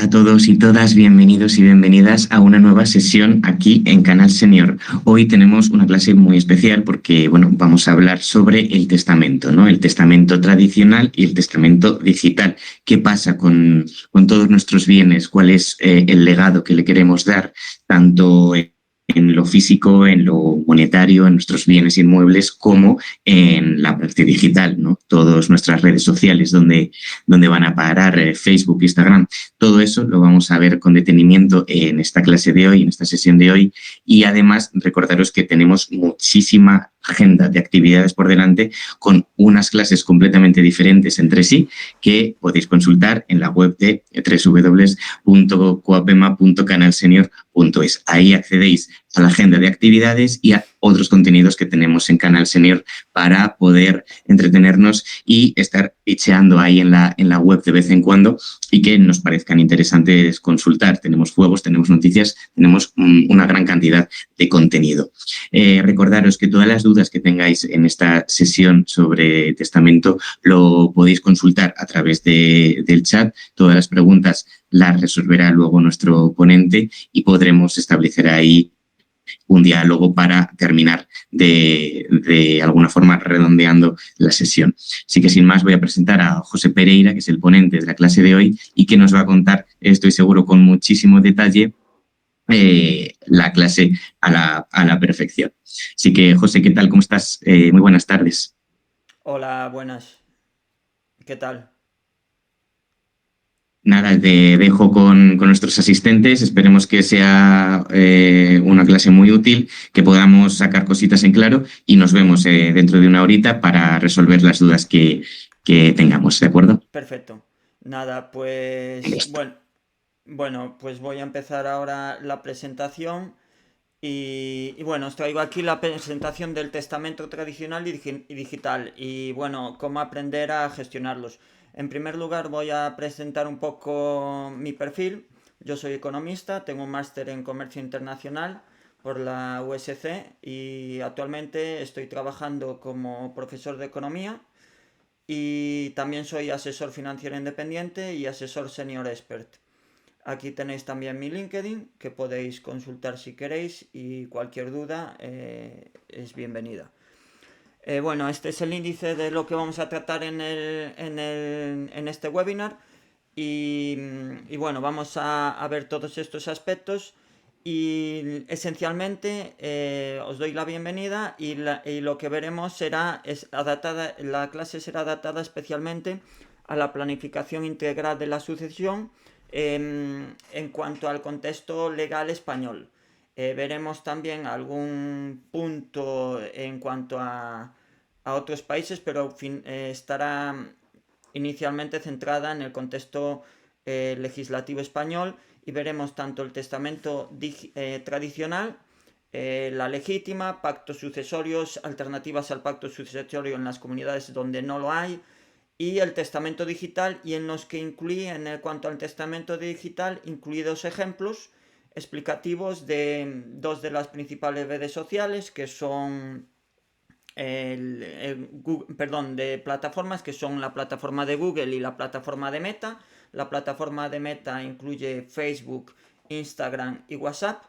Hola a todos y todas, bienvenidos y bienvenidas a una nueva sesión aquí en Canal Senior. Hoy tenemos una clase muy especial porque, bueno, vamos a hablar sobre el testamento, ¿no? El testamento tradicional y el testamento digital. ¿Qué pasa con todos nuestros bienes? ¿Cuál es el legado que le queremos dar, tanto en lo físico, en lo monetario, en nuestros bienes inmuebles, como en la parte digital, ¿no? Todas nuestras redes sociales, donde van a parar Facebook, Instagram. Todo eso lo vamos a ver con detenimiento en esta clase de hoy, en esta sesión de hoy. Y además, recordaros que tenemos muchísima agenda de actividades por delante con unas clases completamente diferentes entre sí que podéis consultar en la web de www.coapema.canalsenior.es. Ahí accedéis a la agenda de actividades y a otros contenidos que tenemos en Canal Senior para poder entretenernos y estar picheando ahí en la web de vez en cuando y que nos parezcan interesantes consultar. Tenemos juegos, tenemos noticias, tenemos una gran cantidad de contenido. Recordaros que todas las dudas que tengáis en esta sesión sobre testamento lo podéis consultar a través del chat. Todas las preguntas las resolverá luego nuestro ponente y podremos establecer ahí un diálogo para terminar de alguna forma redondeando la sesión. Así que sin más voy a presentar a José Pereira, que es el ponente de la clase de hoy y que nos va a contar, estoy seguro, con muchísimo detalle la clase a la perfección. Así que, José, ¿qué tal? ¿Cómo estás? Muy buenas tardes. Hola, buenas. ¿Qué tal? Nada, te dejo con nuestros asistentes. Esperemos que sea una clase muy útil, que podamos sacar cositas en claro y nos vemos dentro de una horita para resolver las dudas que tengamos, ¿de acuerdo? Perfecto. Nada, pues bueno, pues voy a empezar ahora la presentación y bueno, os traigo aquí la presentación del testamento tradicional y digital y bueno, cómo aprender a gestionarlos. En primer lugar voy a presentar un poco mi perfil. Yo soy economista, tengo un máster en comercio internacional por la USC y actualmente estoy trabajando como profesor de economía. Y también soy asesor financiero independiente y asesor senior expert. Aquí tenéis también mi LinkedIn que podéis consultar si queréis y cualquier duda es bienvenida. Bueno, este es el índice de lo que vamos a tratar en este webinar y bueno, vamos a ver todos estos aspectos y esencialmente os doy la bienvenida y lo que veremos la clase será adaptada especialmente a la planificación integral de la sucesión en cuanto al contexto legal español. Veremos también algún punto en cuanto a otros países, pero estará inicialmente centrada en el contexto legislativo español y veremos tanto el testamento tradicional, la legítima, pactos sucesorios, alternativas al pacto sucesorio en las comunidades donde no lo hay, y el testamento digital, y en los que incluí, cuanto al testamento digital, incluí dos ejemplos explicativos de dos de las principales redes sociales, que son perdón, de plataformas, que son la plataforma de Google y la plataforma de Meta. La plataforma de Meta incluye Facebook, Instagram y WhatsApp.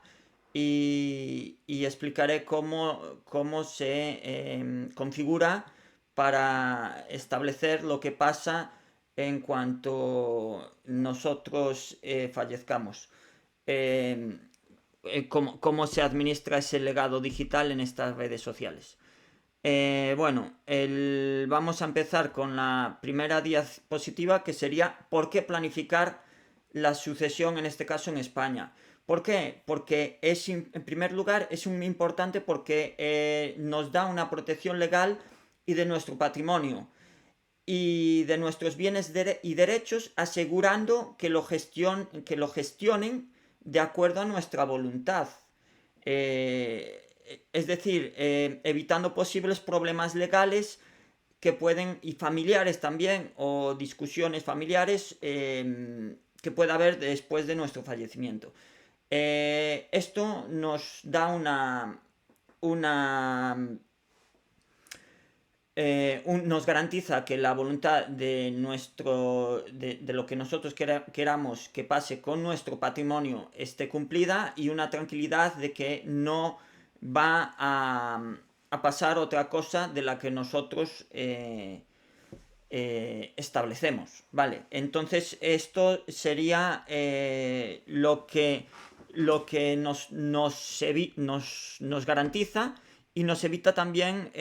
Y explicaré cómo se configura para establecer lo que pasa en cuanto nosotros fallezcamos. Eh, cómo se administra ese legado digital en estas redes sociales. Bueno, vamos a empezar con la primera diapositiva, que sería ¿por qué planificar la sucesión, en este caso en España? ¿Por qué? Porque en primer lugar es muy importante porque nos da una protección legal y de nuestro patrimonio y de nuestros bienes y derechos, asegurando que lo gestionen de acuerdo a nuestra voluntad. Es decir, evitando posibles problemas legales que pueden, y familiares también, o discusiones familiares que pueda haber después de nuestro fallecimiento. Esto nos da una nos garantiza que la voluntad de de lo que nosotros queramos que pase con nuestro patrimonio esté cumplida, y una tranquilidad de que no va a pasar otra cosa de la que nosotros establecemos, ¿vale? Entonces esto sería lo que nos garantiza, y nos evita también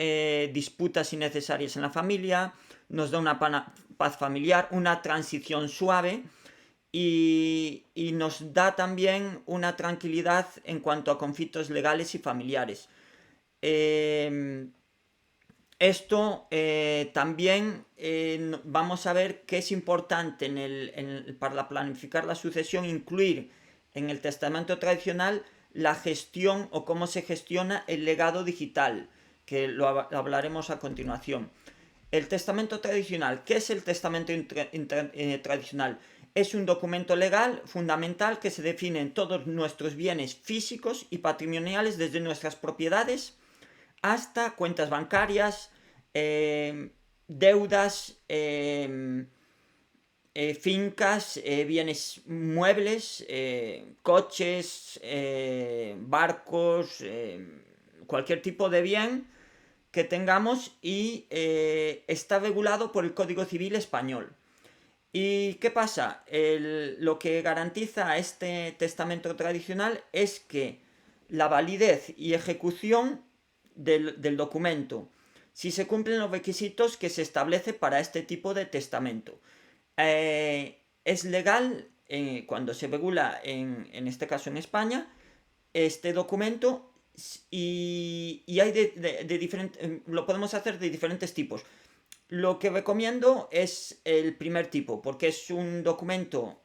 disputas innecesarias en la familia, nos da una paz familiar, una transición suave, y nos da también una tranquilidad en cuanto a conflictos legales y familiares. Eh, Esto también vamos a ver que es importante para planificar la sucesión incluir en el testamento tradicional la gestión o cómo se gestiona el legado digital, que lo hablaremos a continuación. El testamento tradicional. ¿Qué es el testamento tradicional? Es un documento legal fundamental que se define en todos nuestros bienes físicos y patrimoniales, desde nuestras propiedades hasta cuentas bancarias, deudas, fincas, bienes muebles, coches, barcos, cualquier tipo de bien que tengamos, y está regulado por el Código Civil español. ¿Y qué pasa? Lo que garantiza este testamento tradicional es que la validez y ejecución del documento, si se cumplen los requisitos que se establece para este tipo de testamento. Es legal cuando se regula, en este caso en España, este documento, y hay lo podemos hacer de diferentes tipos. Lo que recomiendo es el primer tipo, porque es un documento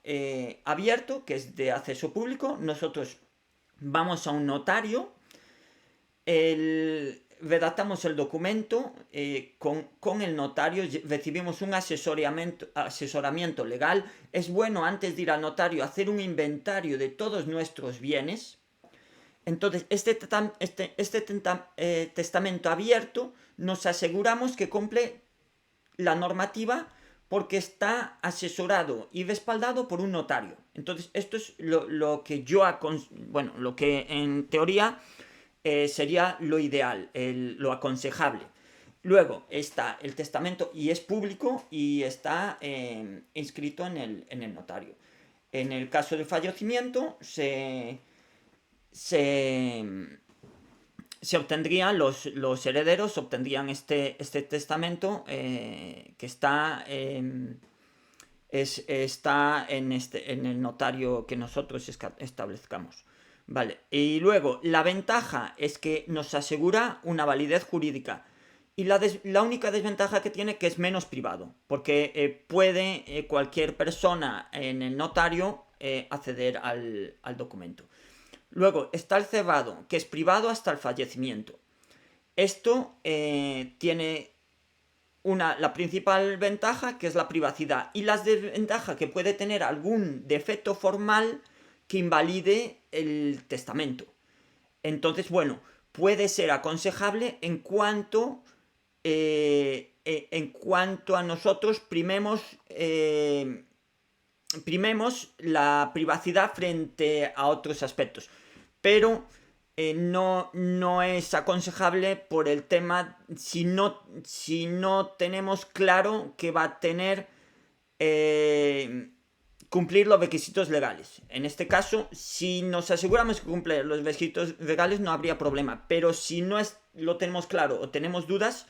abierto, que es de acceso público. Nosotros vamos a un notario, redactamos el documento con el notario, recibimos un asesoramiento legal. Es bueno, antes de ir al notario, hacer un inventario de todos nuestros bienes. Entonces, testamento abierto, nos aseguramos que cumple la normativa, porque está asesorado y respaldado por un notario. Entonces, esto es lo que lo que en teoría sería lo ideal, lo aconsejable. Luego está el testamento, y es público y está inscrito en el notario. En el caso del fallecimiento se obtendrían, los herederos obtendrían este testamento que está en el notario que nosotros establezcamos. Vale. Y luego, la ventaja es que nos asegura una validez jurídica. Y la única desventaja que tiene, que es menos privado, porque puede cualquier persona en el notario acceder al documento. Luego está el cebado, que es privado hasta el fallecimiento. Esto tiene la principal ventaja, que es la privacidad, y la desventaja, que puede tener algún defecto formal que invalide el testamento. Entonces, bueno, puede ser aconsejable en cuanto a nosotros primemos la privacidad frente a otros aspectos. Pero no es aconsejable por el tema, si no tenemos claro que va a tener cumplir los requisitos legales. En este caso, si nos aseguramos que cumple los requisitos legales, no habría problema. Pero si no lo tenemos claro o tenemos dudas,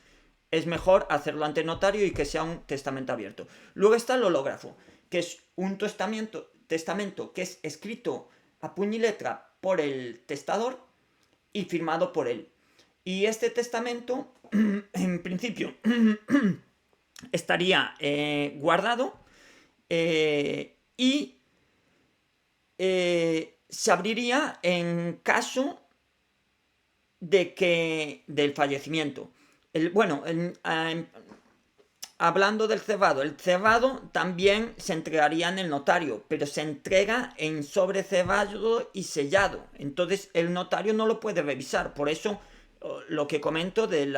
es mejor hacerlo ante notario y que sea un testamento abierto. Luego está el hológrafo, que es un testamento que es escrito a puño y letra por el testador y firmado por él. Y este testamento, en principio, estaría guardado y se abriría en caso del fallecimiento. Hablando del cebado, el cebado también se entregaría en el notario, pero se entrega en sobre cebado y sellado. Entonces el notario no lo puede revisar. Por eso lo que comento de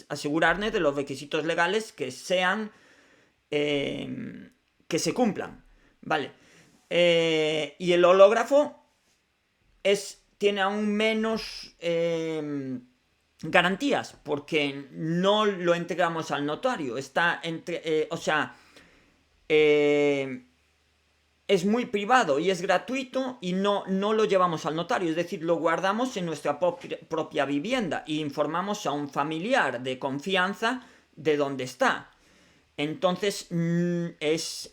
asegurarme de los requisitos legales que sean, que se cumplan, ¿vale? Y el hológrafo tiene aún menos garantías, porque no lo entregamos al notario, es muy privado y es gratuito y no lo llevamos al notario, es decir, lo guardamos en nuestra propia vivienda e informamos a un familiar de confianza de dónde está. Entonces es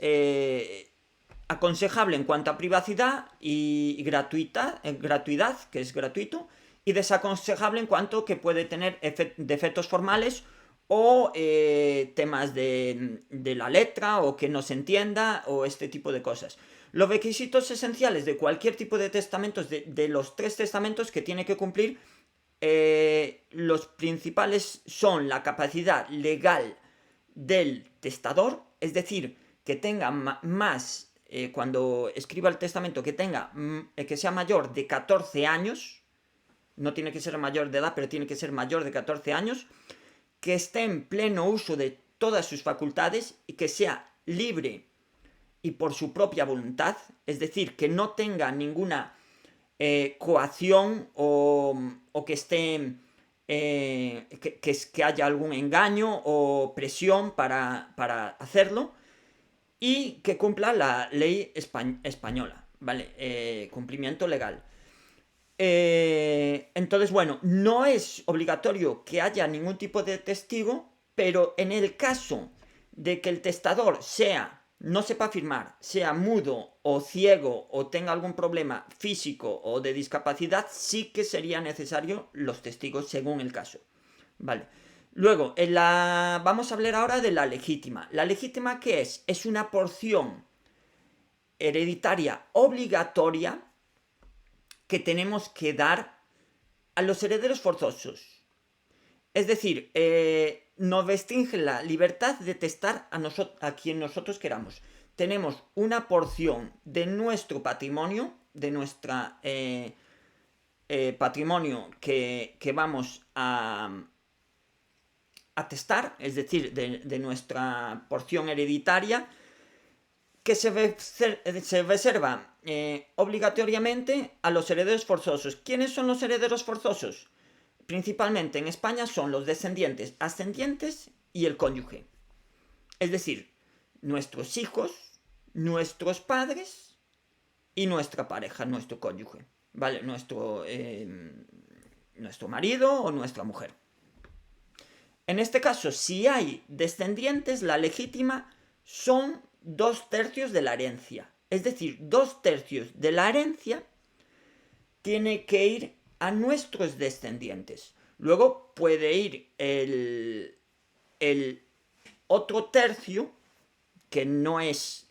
aconsejable en cuanto a privacidad y gratuidad, que es gratuito, y desaconsejable en cuanto que puede tener defectos formales o temas de la letra, o que no se entienda, o este tipo de cosas. Los requisitos esenciales de cualquier tipo de testamentos, de los 3 testamentos que tiene que cumplir, los principales son la capacidad legal del testador, es decir, que tenga más, cuando escriba el testamento, que sea mayor de 14 años, no tiene que ser mayor de edad, pero tiene que ser mayor de 14 años, que esté en pleno uso de todas sus facultades y que sea libre y por su propia voluntad, es decir, que no tenga ninguna coacción o que esté que haya algún engaño o presión para hacerlo, y que cumpla la ley española, ¿vale? Cumplimiento legal. Entonces, bueno, no es obligatorio que haya ningún tipo de testigo, pero en el caso de que el testador no sepa firmar, sea mudo o ciego o tenga algún problema físico o de discapacidad, sí que sería necesario los testigos según el caso. Vale. Luego, vamos a hablar ahora de la legítima. ¿La legítima qué es? Es una porción hereditaria obligatoria que tenemos que dar a los herederos forzosos. Es decir, nos restringe la libertad de testar a quien nosotros queramos. Tenemos una porción de nuestro patrimonio, de nuestra patrimonio que vamos a testar, es decir, de nuestra porción hereditaria, que se reserva obligatoriamente a los herederos forzosos. ¿Quiénes son los herederos forzosos? Principalmente en España son los descendientes, ascendientes y el cónyuge. Es decir, nuestros hijos, nuestros padres y nuestra pareja, nuestro cónyuge, ¿vale? Nuestro marido o nuestra mujer. En este caso, si hay descendientes, la legítima son 2/3 de la herencia. Es decir, 2/3 de la herencia tiene que ir a nuestros descendientes. Luego puede ir el otro tercio, que no es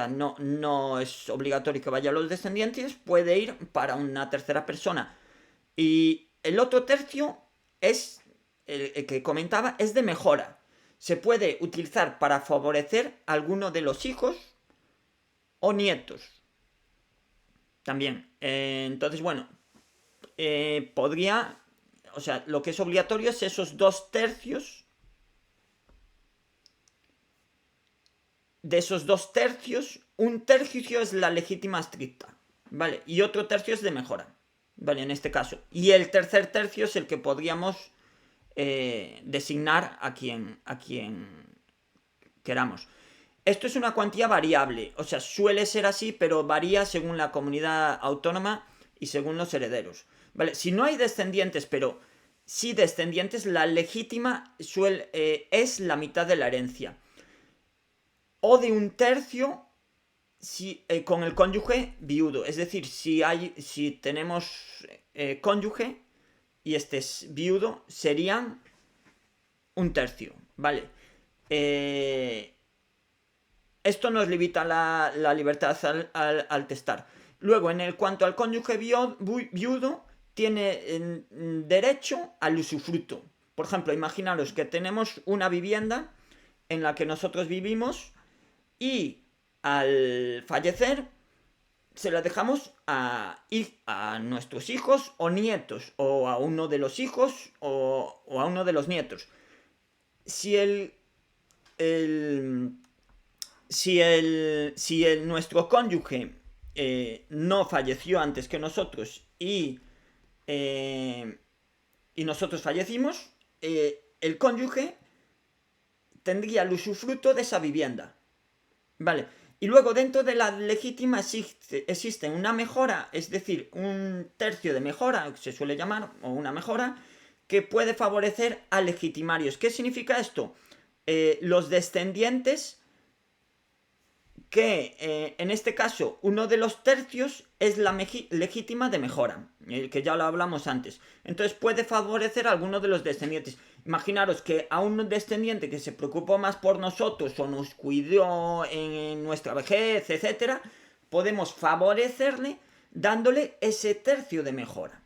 no es obligatorio que vaya a los descendientes, puede ir para una tercera persona. Y el otro tercio es el que comentaba, es de mejora. Se puede utilizar para favorecer a alguno de los hijos o nietos. También. Entonces, bueno, lo que es obligatorio es esos 2/3. De esos 2/3, 1/3 es la legítima estricta, ¿vale? Y otro tercio es de mejora, ¿vale? En este caso. Y el tercer tercio es el que podríamos designar a quien queramos. Esto es una cuantía variable, o sea, suele ser así, pero varía según la comunidad autónoma y según los herederos, ¿vale? Si no hay descendientes, pero sí descendientes, la legítima es la mitad de la herencia. O de 1/3 con el cónyuge viudo. Es decir, si tenemos cónyuge y este es viudo, serían 1/3, ¿vale? Esto nos limita la libertad al testar. Luego, en cuanto al cónyuge viudo, tiene derecho al usufructo. Por ejemplo, imaginaros que tenemos una vivienda en la que nosotros vivimos y al fallecer se la dejamos a nuestros hijos o nietos, o a uno de los hijos o a uno de los nietos. Si el si nuestro cónyuge no falleció antes que nosotros eh, y nosotros fallecimos, el cónyuge tendría el usufructo de esa vivienda. Vale. Y luego dentro de la legítima existe una mejora, es decir, un tercio de mejora, se suele llamar, o una mejora, que puede favorecer a legitimarios. ¿Qué significa esto? Los descendientes que en este caso uno de los tercios es la legítima de mejora, que ya lo hablamos antes. Entonces puede favorecer a alguno de los descendientes. Imaginaros que a un descendiente que se preocupó más por nosotros o nos cuidó en nuestra vejez, etcétera, podemos favorecerle dándole ese tercio de mejora.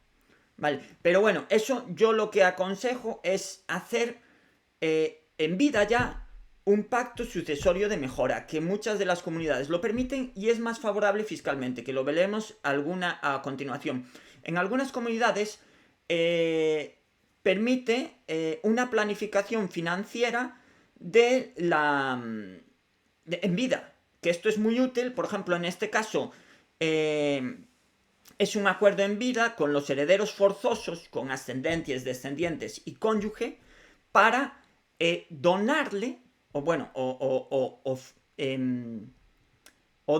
Vale, pero bueno, eso yo lo que aconsejo es hacer en vida ya un pacto sucesorio de mejora, que muchas de las comunidades lo permiten y es más favorable fiscalmente, que lo veremos a continuación. En algunas comunidades permite una planificación financiera en vida, que esto es muy útil. Por ejemplo, en este caso es un acuerdo en vida con los herederos forzosos, con ascendientes, descendientes y cónyuge, para donarle o bueno, o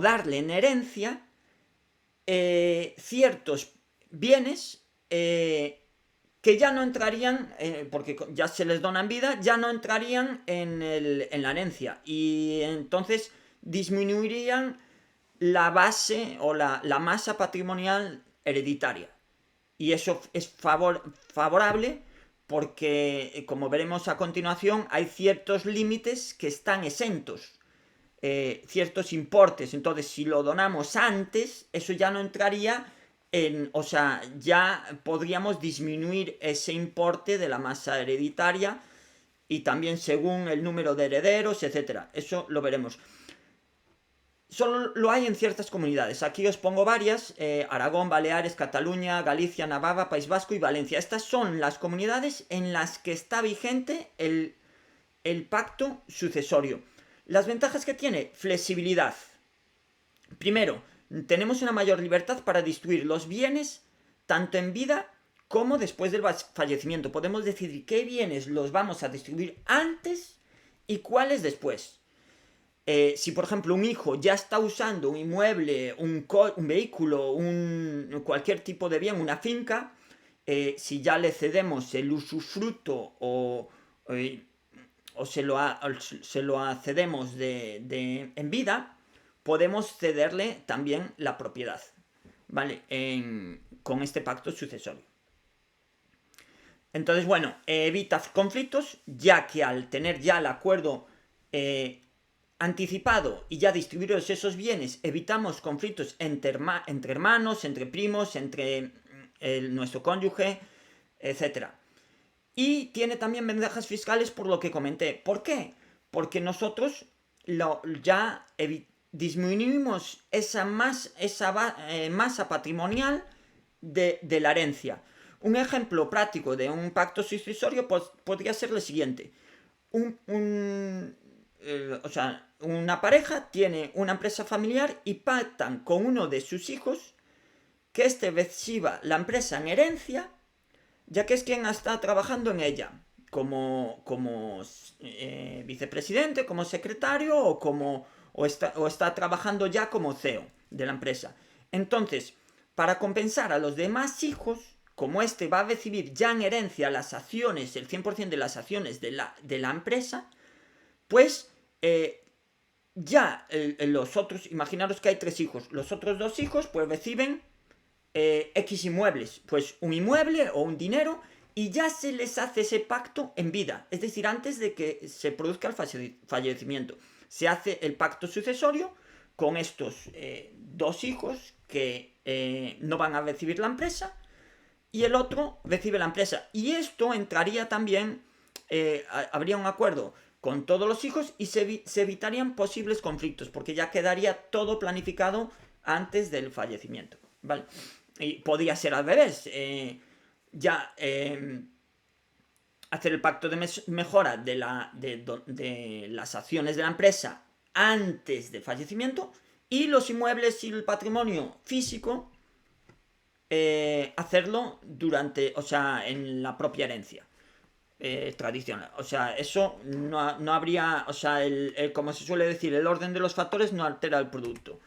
darle en herencia ciertos bienes que ya no entrarían, porque ya se les dona en vida, ya no entrarían en la herencia. Y entonces disminuirían la base o la masa patrimonial hereditaria. Y eso es favorable porque, como veremos a continuación, hay ciertos límites que están exentos, ciertos importes. Entonces, si lo donamos antes, eso ya no entraría o sea, ya podríamos disminuir ese importe de la masa hereditaria y también según el número de herederos, etcétera. Eso lo veremos. Solo lo hay en ciertas comunidades. Aquí os pongo varias: Aragón, Baleares, Cataluña, Galicia, Navarra, País Vasco y Valencia. Estas son las comunidades en las que está vigente el pacto sucesorio. Las ventajas que tiene: flexibilidad. Primero, tenemos una mayor libertad para distribuir los bienes tanto en vida como después del fallecimiento. Podemos decidir qué bienes los vamos a distribuir antes y cuáles después. Si por ejemplo un hijo ya está usando un inmueble, un vehículo, cualquier tipo de bien, una finca, si ya le cedemos el usufructo o se lo cedemos en vida, podemos cederle también la propiedad, ¿vale? Con este pacto sucesorio. Entonces, bueno, evita conflictos, ya que al tener ya el acuerdo anticipado y ya distribuidos esos bienes, evitamos conflictos entre hermanos, entre primos, entre nuestro cónyuge, etc. Y tiene también ventajas fiscales por lo que comenté. ¿Por qué? Porque nosotros ya disminuimos esa masa patrimonial de la herencia. Un ejemplo práctico de un pacto sucesorio podría ser el siguiente. Una pareja tiene una empresa familiar y pactan con uno de sus hijos que éste reciba la empresa en herencia, ya que es quien está trabajando en ella, como vicepresidente, como secretario o está trabajando ya como CEO de la empresa. Entonces, para compensar a los demás hijos, como este va a recibir ya en herencia las acciones, el 100% de las acciones de la empresa, pues los otros, imaginaros que hay 3 hijos, los otros 2 hijos pues reciben X inmuebles, pues un inmueble o un dinero, y ya se les hace ese pacto en vida, es decir, antes de que se produzca el fallecimiento. Se hace el pacto sucesorio con estos 2 hijos que no van a recibir la empresa y el otro recibe la empresa. Y esto entraría también, habría un acuerdo con todos los hijos y se evitarían posibles conflictos, porque ya quedaría todo planificado antes del fallecimiento, ¿vale? Y podía ser al revés, hacer el pacto de mejora de las acciones de la empresa antes del fallecimiento, y los inmuebles y el patrimonio físico hacerlo durante, o sea, en la propia herencia tradicional. O sea, eso no habría, o sea, como se suele decir, el orden de los factores no altera el producto.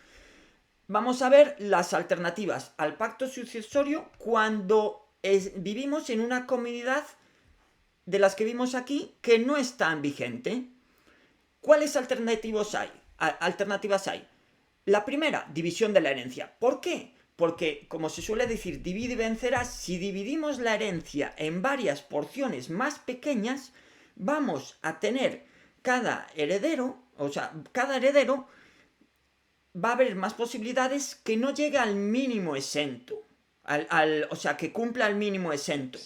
Vamos a ver las alternativas al pacto sucesorio cuando vivimos en una comunidad de las que vimos aquí que no están vigente. ¿Cuáles alternativas hay? La primera, división de la herencia. ¿Por qué? Porque, como se suele decir, divide y vencerás. Si dividimos la herencia en varias porciones más pequeñas, vamos a tener cada heredero va a haber más posibilidades que no llegue al mínimo exento. O sea, que cumpla el mínimo exento.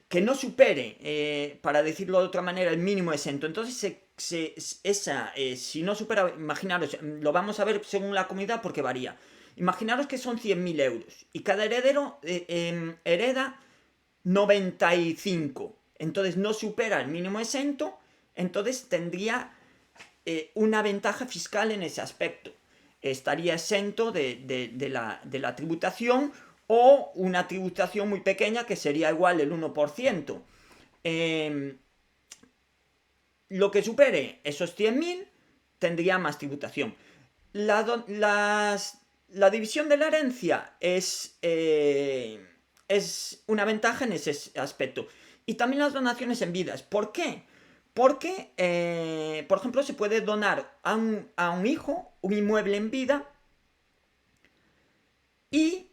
Que no supere, para decirlo de otra manera, el mínimo exento. Entonces, si no supera, imaginaros, lo vamos a ver según la comunidad porque varía. Imaginaros que son 100.000 euros y cada heredero hereda 95. Entonces no supera el mínimo exento, entonces tendría una ventaja fiscal en ese aspecto. Estaría exento de la tributación, o una tributación muy pequeña que sería igual el 1%. Lo que supere esos 100.000 tendría más tributación. La división de la herencia es una ventaja en ese aspecto. Y también las donaciones en vidas. ¿Por qué? Porque, por ejemplo, se puede donar a un hijo un inmueble en vida y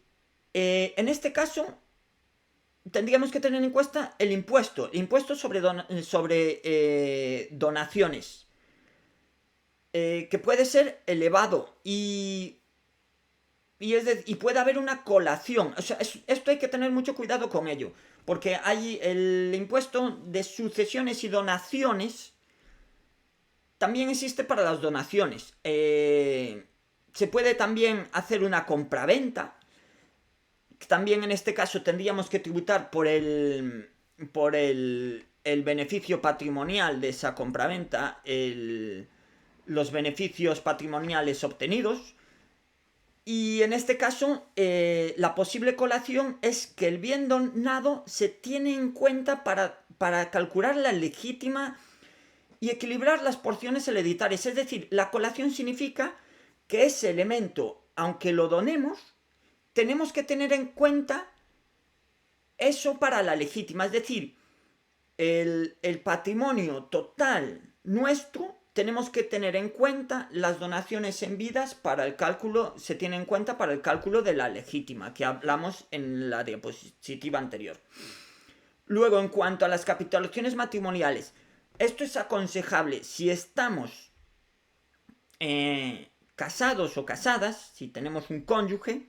en este caso tendríamos que tener en cuenta el impuesto sobre donaciones, que puede ser elevado y puede haber una colación. O sea, esto hay que tener mucho cuidado con ello, porque hay el impuesto de sucesiones y donaciones. También existe para las donaciones. Se puede también hacer una compraventa. También en este caso tendríamos que tributar por el beneficio patrimonial de esa compraventa, los beneficios patrimoniales obtenidos. Y en este caso, la posible colación es que el bien donado se tiene en cuenta para calcular la legítima y equilibrar las porciones hereditarias. Es decir, la colación significa que ese elemento, aunque lo donemos, tenemos que tener en cuenta eso para la legítima. Es decir, el patrimonio total nuestro, tenemos que tener en cuenta las donaciones en vidas para el cálculo, se tiene en cuenta para el cálculo de la legítima, que hablamos en la diapositiva anterior. Luego, en cuanto a las capitalizaciones matrimoniales, esto es aconsejable si estamos casados o casadas, si tenemos un cónyuge.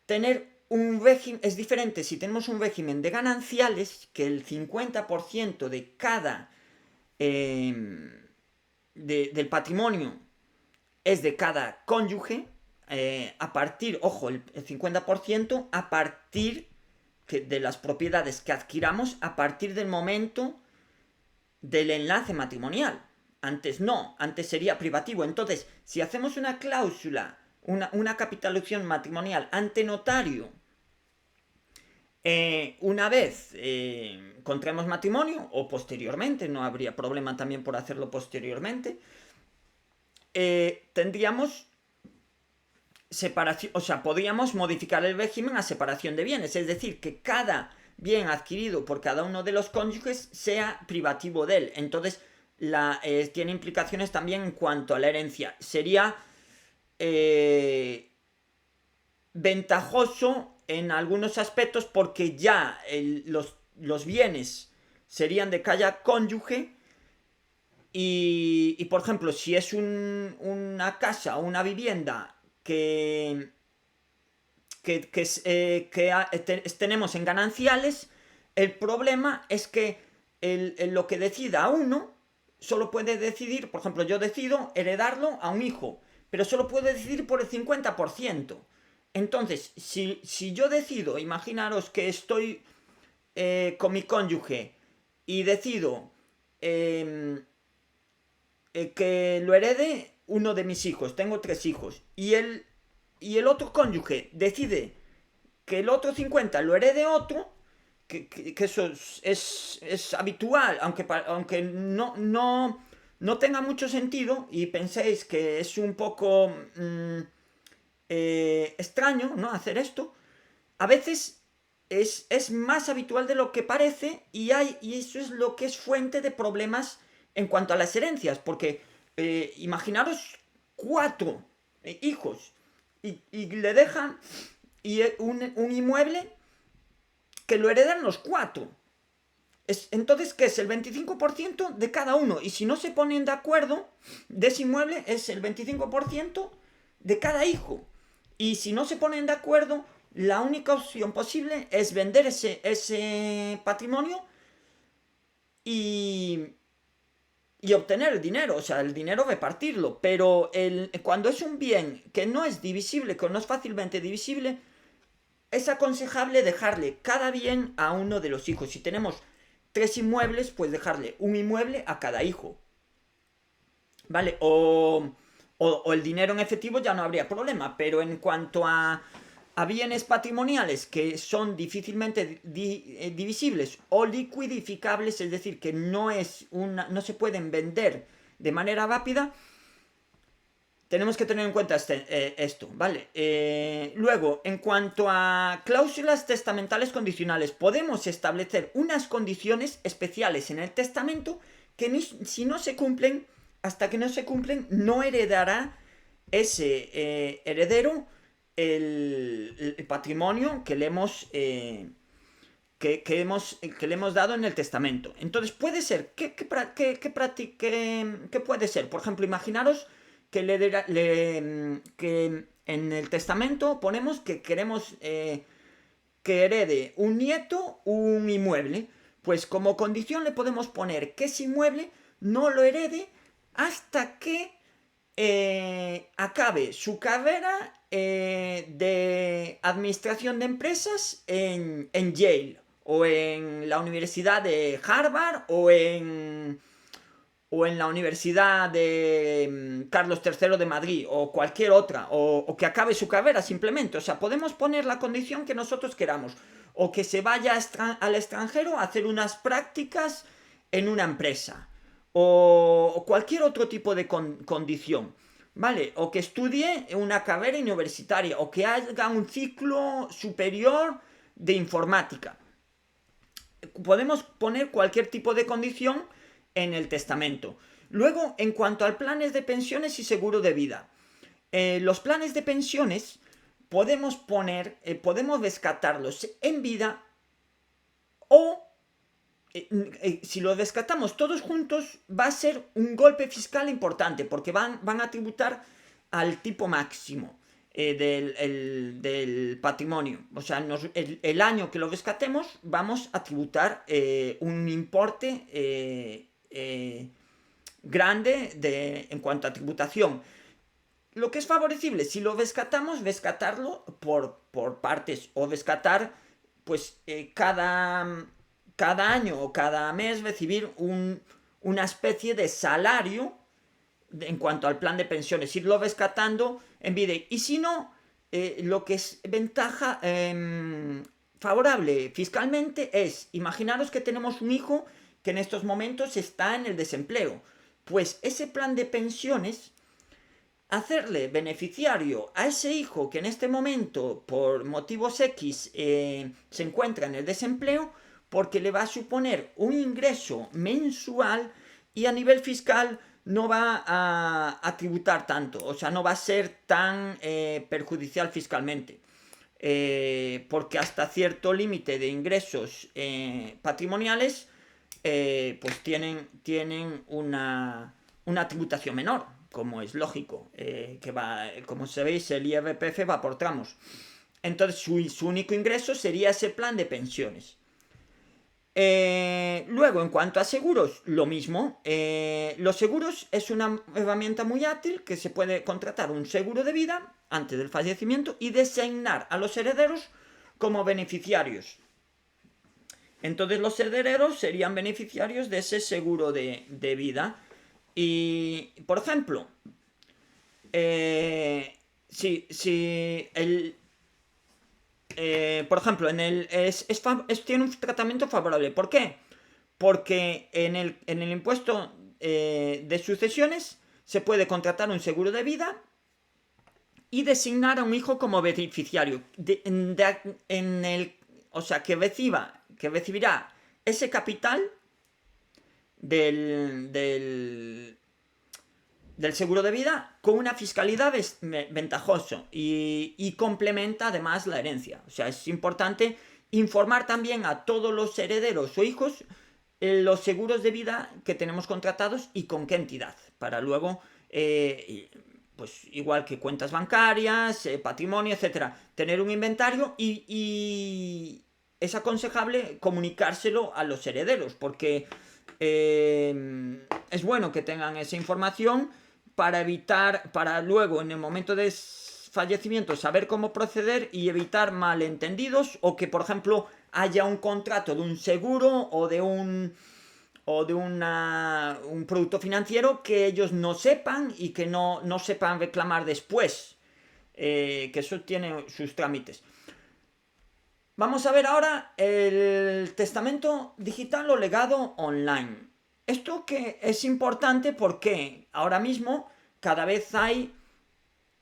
Tener un régimen es diferente si tenemos un régimen de gananciales, que el 50% de cada del patrimonio es de cada cónyuge, a partir, ojo, el 50% a partir de las propiedades que adquiramos a partir del momento del enlace matrimonial. Antes no, antes sería privativo. Entonces, si hacemos una cláusula, una capitalización matrimonial ante notario, una vez contraemos matrimonio, o posteriormente, no habría problema también por hacerlo posteriormente, tendríamos separación, o sea, podríamos modificar el régimen a separación de bienes, es decir, que cada bien adquirido por cada uno de los cónyuges sea privativo de él. Entonces, tiene implicaciones también en cuanto a la herencia. Sería ventajoso en algunos aspectos porque ya los bienes serían de cada cónyuge y por ejemplo, si es una casa o una vivienda que tenemos en gananciales, el problema es que lo que decida uno solo puede decidir, por ejemplo, yo decido heredarlo a un hijo, pero solo puedo decidir por el 50%. Entonces, si yo decido, imaginaros que estoy con mi cónyuge y decido eh, que lo herede uno de mis hijos, tengo 3 hijos, y el otro cónyuge decide que el otro 50 lo herede otro, que eso es habitual, aunque no tenga mucho sentido y penséis que es un poco extraño, ¿no? Hacer esto, a veces es más habitual de lo que parece y eso es lo que es fuente de problemas en cuanto a las herencias, porque imaginaros 4 hijos y le dejan un inmueble que lo heredan los 4. Entonces, ¿qué es? El 25% de cada uno. Y si no se ponen de acuerdo de ese inmueble, es el 25% de cada hijo. Y si no se ponen de acuerdo, la única opción posible es vender ese patrimonio y, y obtener el dinero, o sea, el dinero repartirlo. Pero cuando es un bien que no es divisible, que no es fácilmente divisible, es aconsejable dejarle cada bien a uno de los hijos. Si tenemos 3 inmuebles, pues dejarle un inmueble a cada hijo. ¿Vale? O el dinero en efectivo ya no habría problema, pero en cuanto a bienes patrimoniales que son difícilmente divisibles o liquidificables, es decir, que no se pueden vender de manera rápida, tenemos que tener en cuenta esto, ¿vale? Luego, en cuanto a cláusulas testamentales condicionales, podemos establecer unas condiciones especiales en el testamento que si no se cumplen, hasta que no se cumplen, no heredará ese heredero el patrimonio que le hemos dado en el testamento. Entonces, puede ser, ¿qué puede ser? Por ejemplo, imaginaros que en el testamento ponemos que queremos que herede un nieto un inmueble. Pues como condición le podemos poner que ese inmueble no lo herede hasta que acabe su carrera de administración de empresas en Yale o en la Universidad de Harvard o en la Universidad de Carlos III de Madrid o cualquier otra, o que acabe su carrera simplemente. O sea, podemos poner la condición que nosotros queramos, o que se vaya al extranjero a hacer unas prácticas en una empresa, o cualquier otro tipo de condición, ¿vale? O que estudie una carrera universitaria, o que haga un ciclo superior de informática. Podemos poner cualquier tipo de condición en el testamento. Luego, en cuanto a planes de pensiones y seguro de vida, los planes de pensiones podemos rescatarlos en vida o si los rescatamos todos juntos va a ser un golpe fiscal importante porque van a tributar al tipo máximo del patrimonio. O sea, el año que lo rescatemos vamos a tributar un importe grande en cuanto a tributación. Lo que es favorecible, si lo rescatamos, rescatarlo por partes o rescatar pues cada año o cada mes recibir una especie de salario en cuanto al plan de pensiones, irlo rescatando en vida. Y si no, lo que es ventaja favorable fiscalmente es, imaginaros que tenemos un hijo que en estos momentos está en el desempleo. Pues ese plan de pensiones, hacerle beneficiario a ese hijo que en este momento, por motivos X, se encuentra en el desempleo, porque le va a suponer un ingreso mensual y a nivel fiscal no va a tributar tanto, o sea, no va a ser tan perjudicial fiscalmente. Porque hasta cierto límite de ingresos patrimoniales, pues tienen una tributación menor, como es lógico, que como sabéis, el IRPF va por tramos. Entonces, su único ingreso sería ese plan de pensiones. Luego, en cuanto a seguros, lo mismo. Los seguros es una herramienta muy útil que se puede contratar un seguro de vida antes del fallecimiento y designar a los herederos como beneficiarios. Entonces los herederos serían beneficiarios de ese seguro de vida. Y, por ejemplo, si por ejemplo, tiene un tratamiento favorable. ¿Por qué? Porque en el impuesto de sucesiones se puede contratar un seguro de vida y designar a un hijo como beneficiario. O sea, que recibirá ese capital del seguro de vida con una fiscalidad ventajosa y complementa además la herencia. O sea, es importante informar también a todos los herederos o hijos los seguros de vida que tenemos contratados y con qué entidad, para luego, pues igual que cuentas bancarias, patrimonio, etcétera, tener un inventario y es aconsejable comunicárselo a los herederos, porque es bueno que tengan esa información para luego, en el momento de fallecimiento, saber cómo proceder y evitar malentendidos, o que, por ejemplo, haya un contrato de un seguro o de un producto financiero que ellos no sepan y que no sepan reclamar después, que eso tiene sus trámites. Vamos a ver ahora el testamento digital o legado online. Esto que es importante porque ahora mismo cada vez hay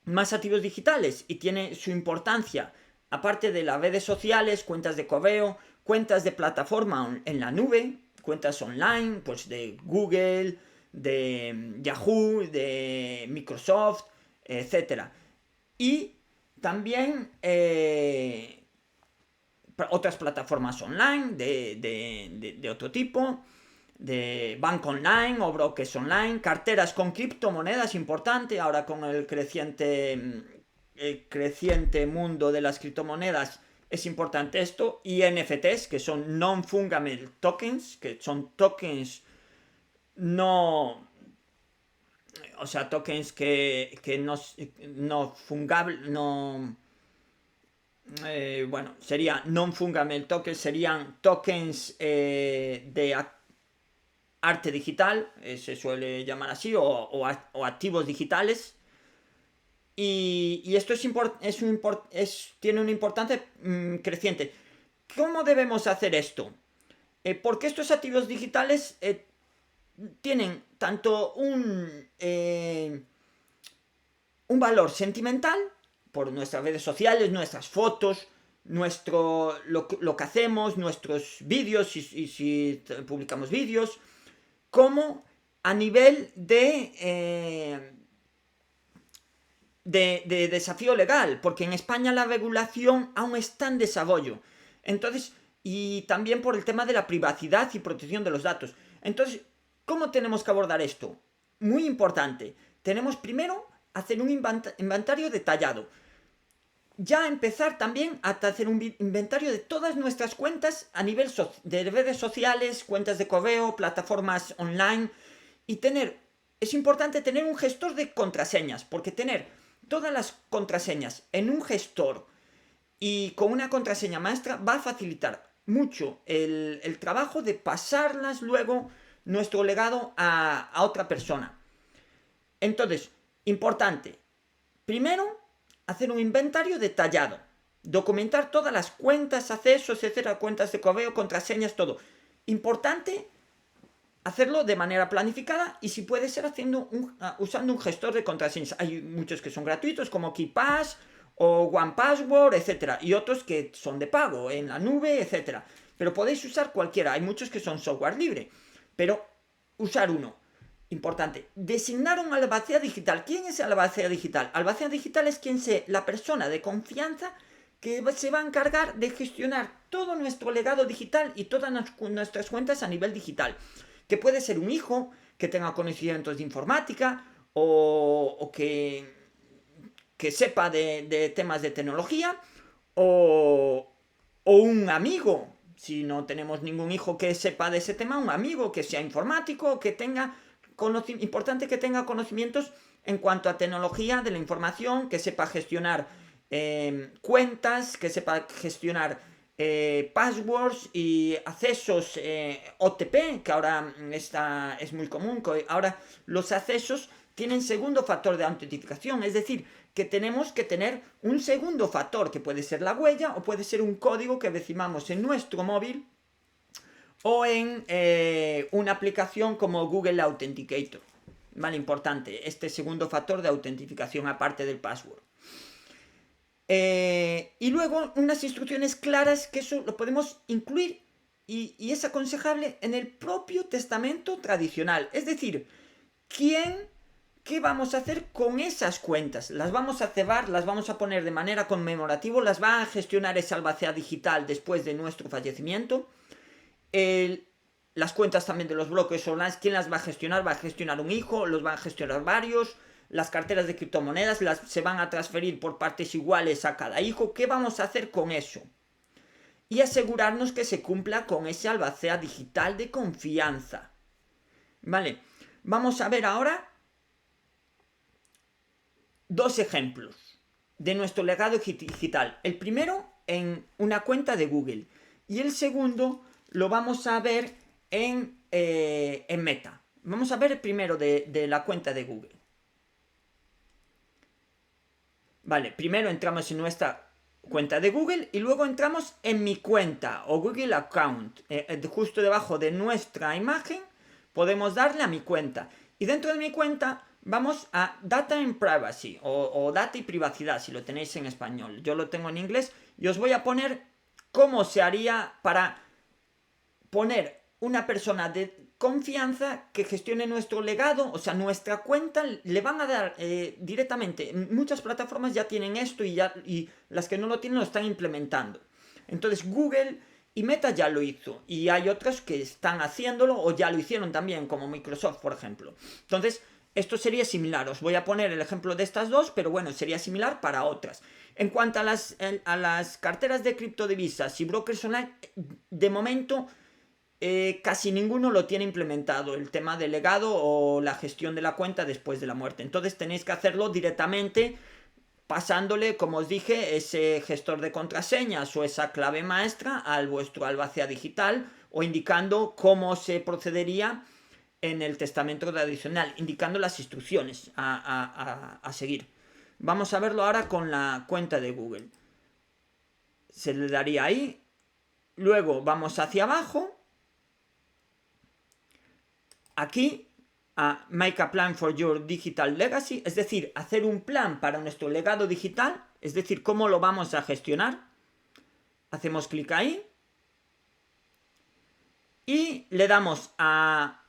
más activos digitales y tiene su importancia. Aparte de las redes sociales, cuentas de correo, cuentas de plataforma en la nube, cuentas online, pues de Google, de Yahoo, de Microsoft, etcétera. Y también otras plataformas online de otro tipo, de banco online o brokers online, carteras con criptomonedas, importante, ahora con el creciente mundo de las criptomonedas es importante esto, y NFTs, que son non-fungible tokens, que son tokens no... O sea, tokens que no fungible, no... bueno, sería non-fungible tokens, serían tokens de arte digital, se suele llamar así, o activos digitales. Y esto tiene una importancia creciente. ¿Cómo debemos hacer esto? Porque estos activos digitales tienen tanto un valor sentimental por nuestras redes sociales, nuestras fotos, lo que hacemos, nuestros vídeos, y si publicamos vídeos, como a nivel de desafío legal, porque en España la regulación aún está en desarrollo. Entonces, y también por el tema de la privacidad y protección de los datos. Entonces, ¿cómo tenemos que abordar esto? Muy importante. Tenemos primero hacer un inventario detallado. Ya empezar también a hacer un inventario de todas nuestras cuentas a nivel de redes sociales, cuentas de correo, plataformas online, y es importante tener un gestor de contraseñas, porque tener todas las contraseñas en un gestor y con una contraseña maestra va a facilitar mucho el trabajo de pasarlas luego nuestro legado a otra persona. Entonces, importante, primero, hacer un inventario detallado, documentar todas las cuentas, accesos, etcétera, cuentas de correo, contraseñas, todo. Importante hacerlo de manera planificada y, si puede ser, usando un gestor de contraseñas. Hay muchos que son gratuitos, como KeePass o OnePassword, etcétera, y otros que son de pago en la nube, etcétera. Pero podéis usar cualquiera. Hay muchos que son software libre, pero usar uno. Importante, designar un albacea digital. ¿Quién es el albacea digital? Albacea digital es la persona de confianza que se va a encargar de gestionar todo nuestro legado digital y todas nuestras cuentas a nivel digital. Que puede ser un hijo que tenga conocimientos de informática o que sepa de temas de tecnología, o un amigo Si no tenemos ningún hijo que sepa de ese tema, un amigo que sea informático, que tenga importante que tenga conocimientos en cuanto a tecnología de la información, que sepa gestionar cuentas, que sepa gestionar passwords y accesos OTP, que ahora es muy común, que ahora los accesos tienen segundo factor de autentificación, es decir, que tenemos que tener un segundo factor, que puede ser la huella o puede ser un código que decimamos en nuestro móvil o en una aplicación como Google Authenticator. Vale, importante, este segundo factor de autentificación aparte del password. Y luego unas instrucciones claras, que eso lo podemos incluir y es aconsejable en el propio testamento tradicional. Es decir, ¿qué vamos a hacer con esas cuentas? ¿Las vamos a cebar? ¿Las vamos a poner de manera conmemorativa? ¿Las va a gestionar esa albacea digital después de nuestro fallecimiento? Las cuentas también de los bloques online, ¿quién las va a gestionar? ¿Va a gestionar un hijo? ¿Los van a gestionar varios? Las carteras de criptomonedas se van a transferir por partes iguales a cada hijo. ¿Qué vamos a hacer con eso? Y asegurarnos que se cumpla con ese albacea digital de confianza. Vale, vamos a ver ahora dos ejemplos de nuestro legado digital. El primero en una cuenta de Google y el segundo lo vamos a ver en Meta. Vamos a ver el primero de la cuenta de Google. Vale, primero entramos en nuestra cuenta de Google y luego entramos en mi cuenta o Google Account. Justo debajo de nuestra imagen podemos darle a mi cuenta. Y dentro de mi cuenta vamos a Data and Privacy o Data y Privacidad, si lo tenéis en español. Yo lo tengo en inglés y os voy a poner cómo se haría para poner una persona de confianza que gestione nuestro legado, o sea, nuestra cuenta. Le van a dar directamente, muchas plataformas ya tienen esto y las que no lo tienen lo están implementando. Entonces Google y Meta ya lo hizo y hay otras que están haciéndolo o ya lo hicieron también, como Microsoft, por ejemplo. Entonces esto sería similar, os voy a poner el ejemplo de estas dos, pero bueno, sería similar para otras. En cuanto a las carteras de criptodivisas y brokers online, de momento casi ninguno lo tiene implementado, el tema del legado o la gestión de la cuenta después de la muerte. Entonces tenéis que hacerlo directamente pasándole, como os dije, ese gestor de contraseñas o esa clave maestra al vuestro albacea digital o indicando cómo se procedería en el testamento tradicional, indicando las instrucciones a seguir. Vamos a verlo ahora con la cuenta de Google. Se le daría ahí. Luego vamos hacia abajo. Aquí a Make a Plan for Your Digital Legacy, es decir, hacer un plan para nuestro legado digital, es decir, cómo lo vamos a gestionar. Hacemos clic ahí y le damos a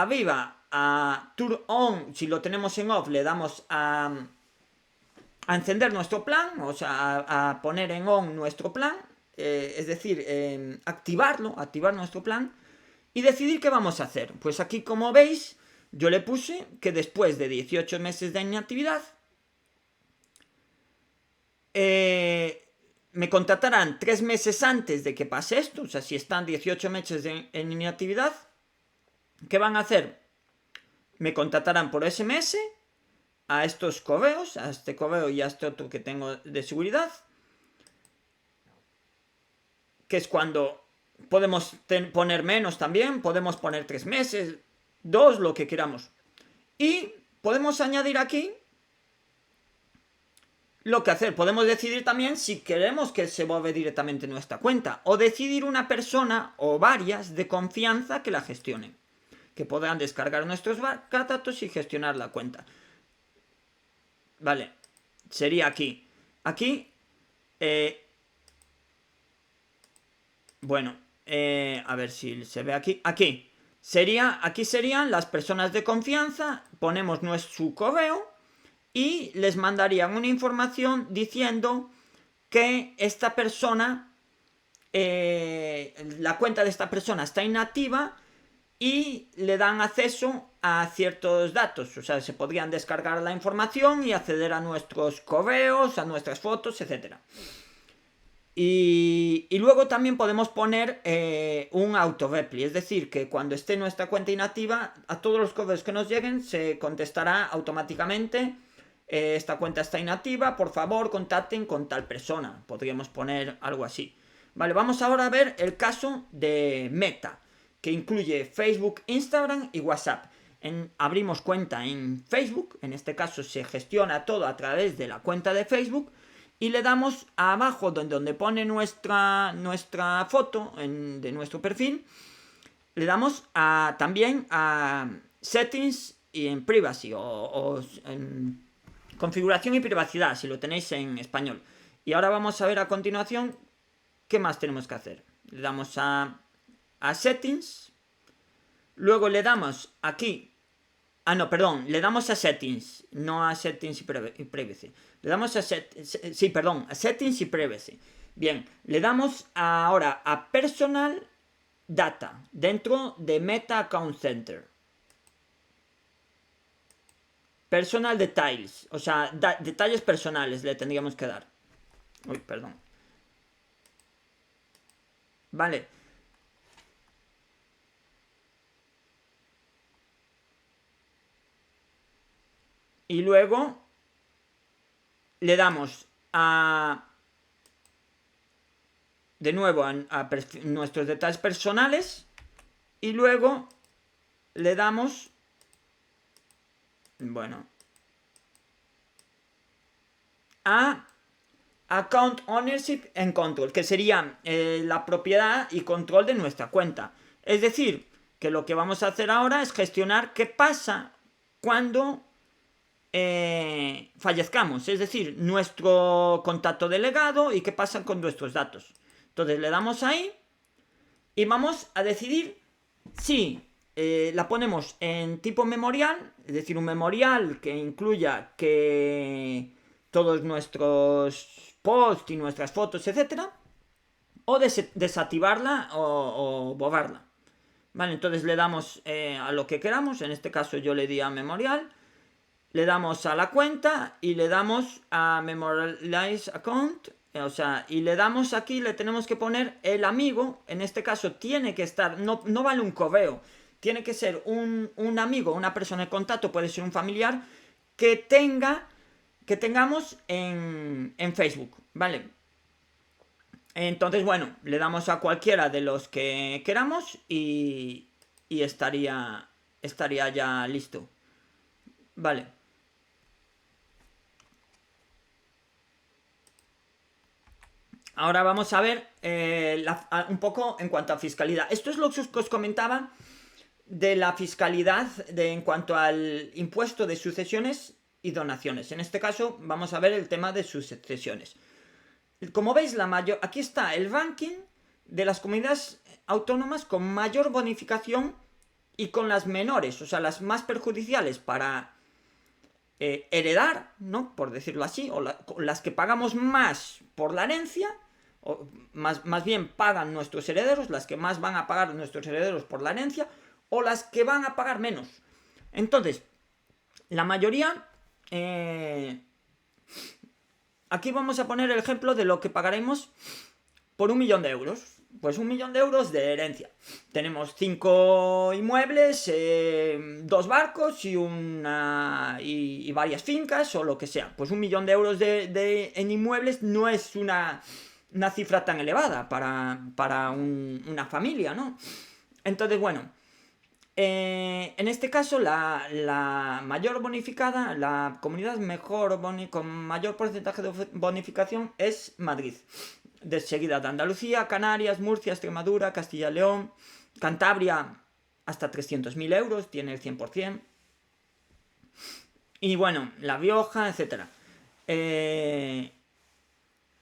Viva, a Turn On, si lo tenemos en off, le damos a encender nuestro plan, o sea, a poner en on nuestro plan, es decir, activar nuestro plan. Y decidir qué vamos a hacer. Pues aquí, como veis, yo le puse que después de 18 meses de inactividad me contratarán 3 meses antes de que pase esto. O sea, si están 18 meses en inactividad, ¿qué van a hacer? Me contratarán por SMS a estos correos, a este correo y a este otro que tengo de seguridad, que es cuando podemos poner menos también, podemos poner 3 meses, 2, lo que queramos. Y podemos añadir aquí lo que hacer. Podemos decidir también si queremos que se mueva directamente nuestra cuenta o decidir una persona o varias de confianza que la gestionen, que podrán descargar nuestros datos y gestionar la cuenta. Vale, sería aquí. Aquí, bueno, a ver si se ve aquí. Aquí serían las personas de confianza. Ponemos nuestro correo y les mandarían una información diciendo que esta persona, la cuenta de esta persona está inactiva y le dan acceso a ciertos datos. O sea, se podrían descargar la información y acceder a nuestros correos, a nuestras fotos, etcétera. Y luego también podemos poner un auto-reply, es decir, que cuando esté nuestra cuenta inactiva, a todos los correos que nos lleguen se contestará automáticamente: esta cuenta está inactiva, por favor contacten con tal persona. Podríamos poner algo así. Vale, vamos ahora a ver el caso de Meta, que incluye Facebook, Instagram y WhatsApp. Abrimos cuenta en Facebook, en este caso se gestiona todo a través de la cuenta de Facebook, y le damos abajo donde pone nuestra foto de nuestro perfil, le damos también a Settings y en Privacy, o en configuración y privacidad, si lo tenéis en español. Y ahora vamos a ver a continuación qué más tenemos que hacer. Le damos a Settings, luego le damos aquí, le damos a Settings, no a Settings y Privacy. Le damos a Settings y Privacy. Bien, le damos ahora a Personal Data, dentro de Meta Account Center. Personal Details, o sea, detalles personales le tendríamos que dar. Uy, perdón. Vale. Y luego le damos de nuevo a nuestros detalles personales, y luego le damos, bueno, a Account Ownership and Control, que sería la propiedad y control de nuestra cuenta. Es decir, que lo que vamos a hacer ahora es gestionar qué pasa cuando fallezcamos, es decir, nuestro contacto delegado y qué pasa con nuestros datos. Entonces le damos ahí y vamos a decidir si la ponemos en tipo memorial, es decir, un memorial que incluya que todos nuestros posts y nuestras fotos, etcétera, o desactivarla o borrarla. Vale, entonces le damos a lo que queramos. En este caso yo le di a memorial, le damos a la cuenta y le damos a Memorialize Account, o sea, y le damos aquí, le tenemos que poner el amigo. En este caso tiene que estar, no vale un correo, tiene que ser un amigo, una persona de contacto, puede ser un familiar que tengamos en Facebook, ¿vale? Entonces, bueno, le damos a cualquiera de los que queramos y estaría ya listo. Vale. Ahora vamos a ver un poco en cuanto a fiscalidad. Esto es lo que os comentaba de la fiscalidad en cuanto al impuesto de sucesiones y donaciones. En este caso vamos a ver el tema de sucesiones. Como veis, aquí está el ranking de las comunidades autónomas con mayor bonificación y con las menores, o sea, las más perjudiciales para heredar, ¿no? Por decirlo así, o las que pagamos más por la herencia, o más bien pagan nuestros herederos, las que más van a pagar nuestros herederos por la herencia, o las que van a pagar menos. Entonces, la mayoría, aquí vamos a poner el ejemplo de lo que pagaremos por 1 millón de euros. Pues 1 millón de euros de herencia. Tenemos 5 inmuebles, 2 barcos y varias fincas o lo que sea. Pues 1 millón de euros en inmuebles no es una cifra tan elevada para una familia, ¿no? Entonces, bueno, en este caso la mayor bonificada, la comunidad con mayor porcentaje de bonificación es Madrid, de seguida de Andalucía, Canarias, Murcia, Extremadura, Castilla y León, Cantabria hasta 300.000 euros, tiene el 100%, y bueno, La Rioja, etcétera.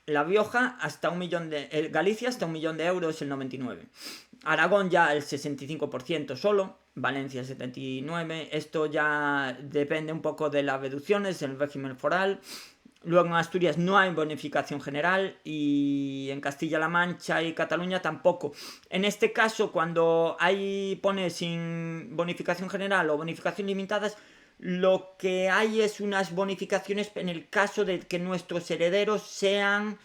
La Rioja hasta 1 millón Galicia hasta 1 millón de euros, el 99%. Aragón ya el 65% solo, Valencia el 79%. Esto ya depende un poco de las reducciones, el régimen foral. Luego en Asturias no hay bonificación general y en Castilla-La Mancha y Cataluña tampoco. En este caso, cuando pone sin bonificación general o bonificación limitadas, lo que hay es unas bonificaciones en el caso de que nuestros herederos sean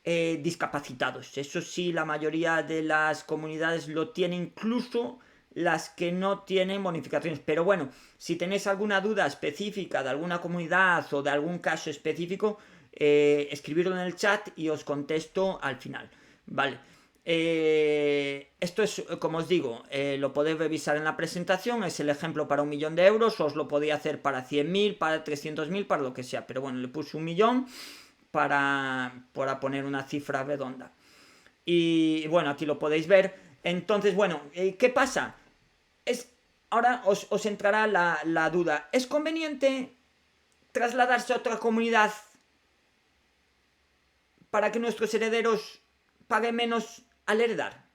discapacitados. Eso sí, la mayoría de las comunidades lo tienen, incluso las que no tienen bonificaciones. Pero bueno, si tenéis alguna duda específica de alguna comunidad o de algún caso específico, escribirlo en el chat y os contesto al final. Vale. Esto es, como os digo, lo podéis revisar en la presentación, es el ejemplo para 1.000.000 de euros, os lo podía hacer para 100.000, para 300.000, para lo que sea, pero bueno, le puse 1.000.000 para poner una cifra redonda. Y bueno, aquí lo podéis ver. Entonces, bueno, ¿qué pasa? Ahora os entrará la duda. ¿Es conveniente trasladarse a otra comunidad para que nuestros herederos paguen menos al heredar?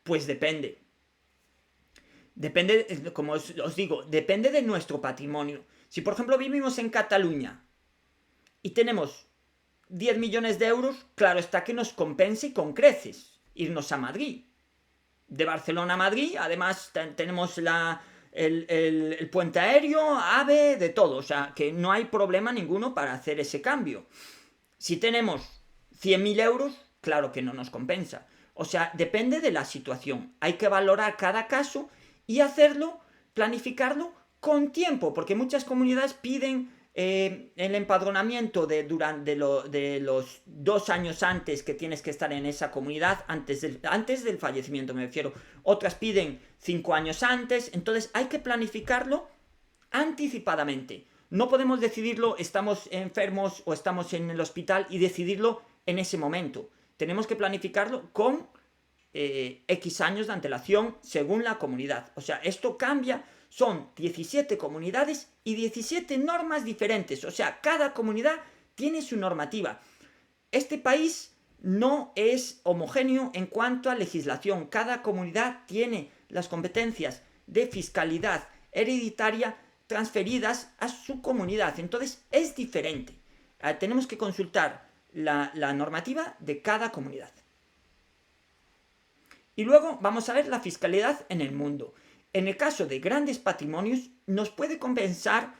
Pues depende. Depende, como os digo, depende de nuestro patrimonio. Si por ejemplo vivimos en Cataluña y tenemos 10 millones de euros, claro está que nos compense con creces irnos a Madrid. De Barcelona a Madrid, además tenemos el puente aéreo, AVE, de todo. O sea, que no hay problema ninguno para hacer ese cambio. Si tenemos 100.000 euros, claro que no nos compensa. O sea, depende de la situación. Hay que valorar cada caso y hacerlo, planificarlo con tiempo, porque muchas comunidades piden el empadronamiento durante los 2 años antes que tienes que estar en esa comunidad, antes del fallecimiento me refiero. Otras piden 5 años antes, entonces hay que planificarlo anticipadamente. No podemos decidirlo, estamos enfermos o estamos en el hospital y decidirlo en ese momento. Tenemos que planificarlo con X años de antelación según la comunidad. O sea, esto cambia, son 17 comunidades y 17 normas diferentes. O sea, cada comunidad tiene su normativa. Este país no es homogéneo en cuanto a legislación. Cada comunidad tiene las competencias de fiscalidad hereditaria transferidas a su comunidad. Entonces es diferente. Tenemos que consultar la normativa de cada comunidad. Y luego vamos a ver la fiscalidad en el mundo. En el caso de grandes patrimonios, nos puede compensar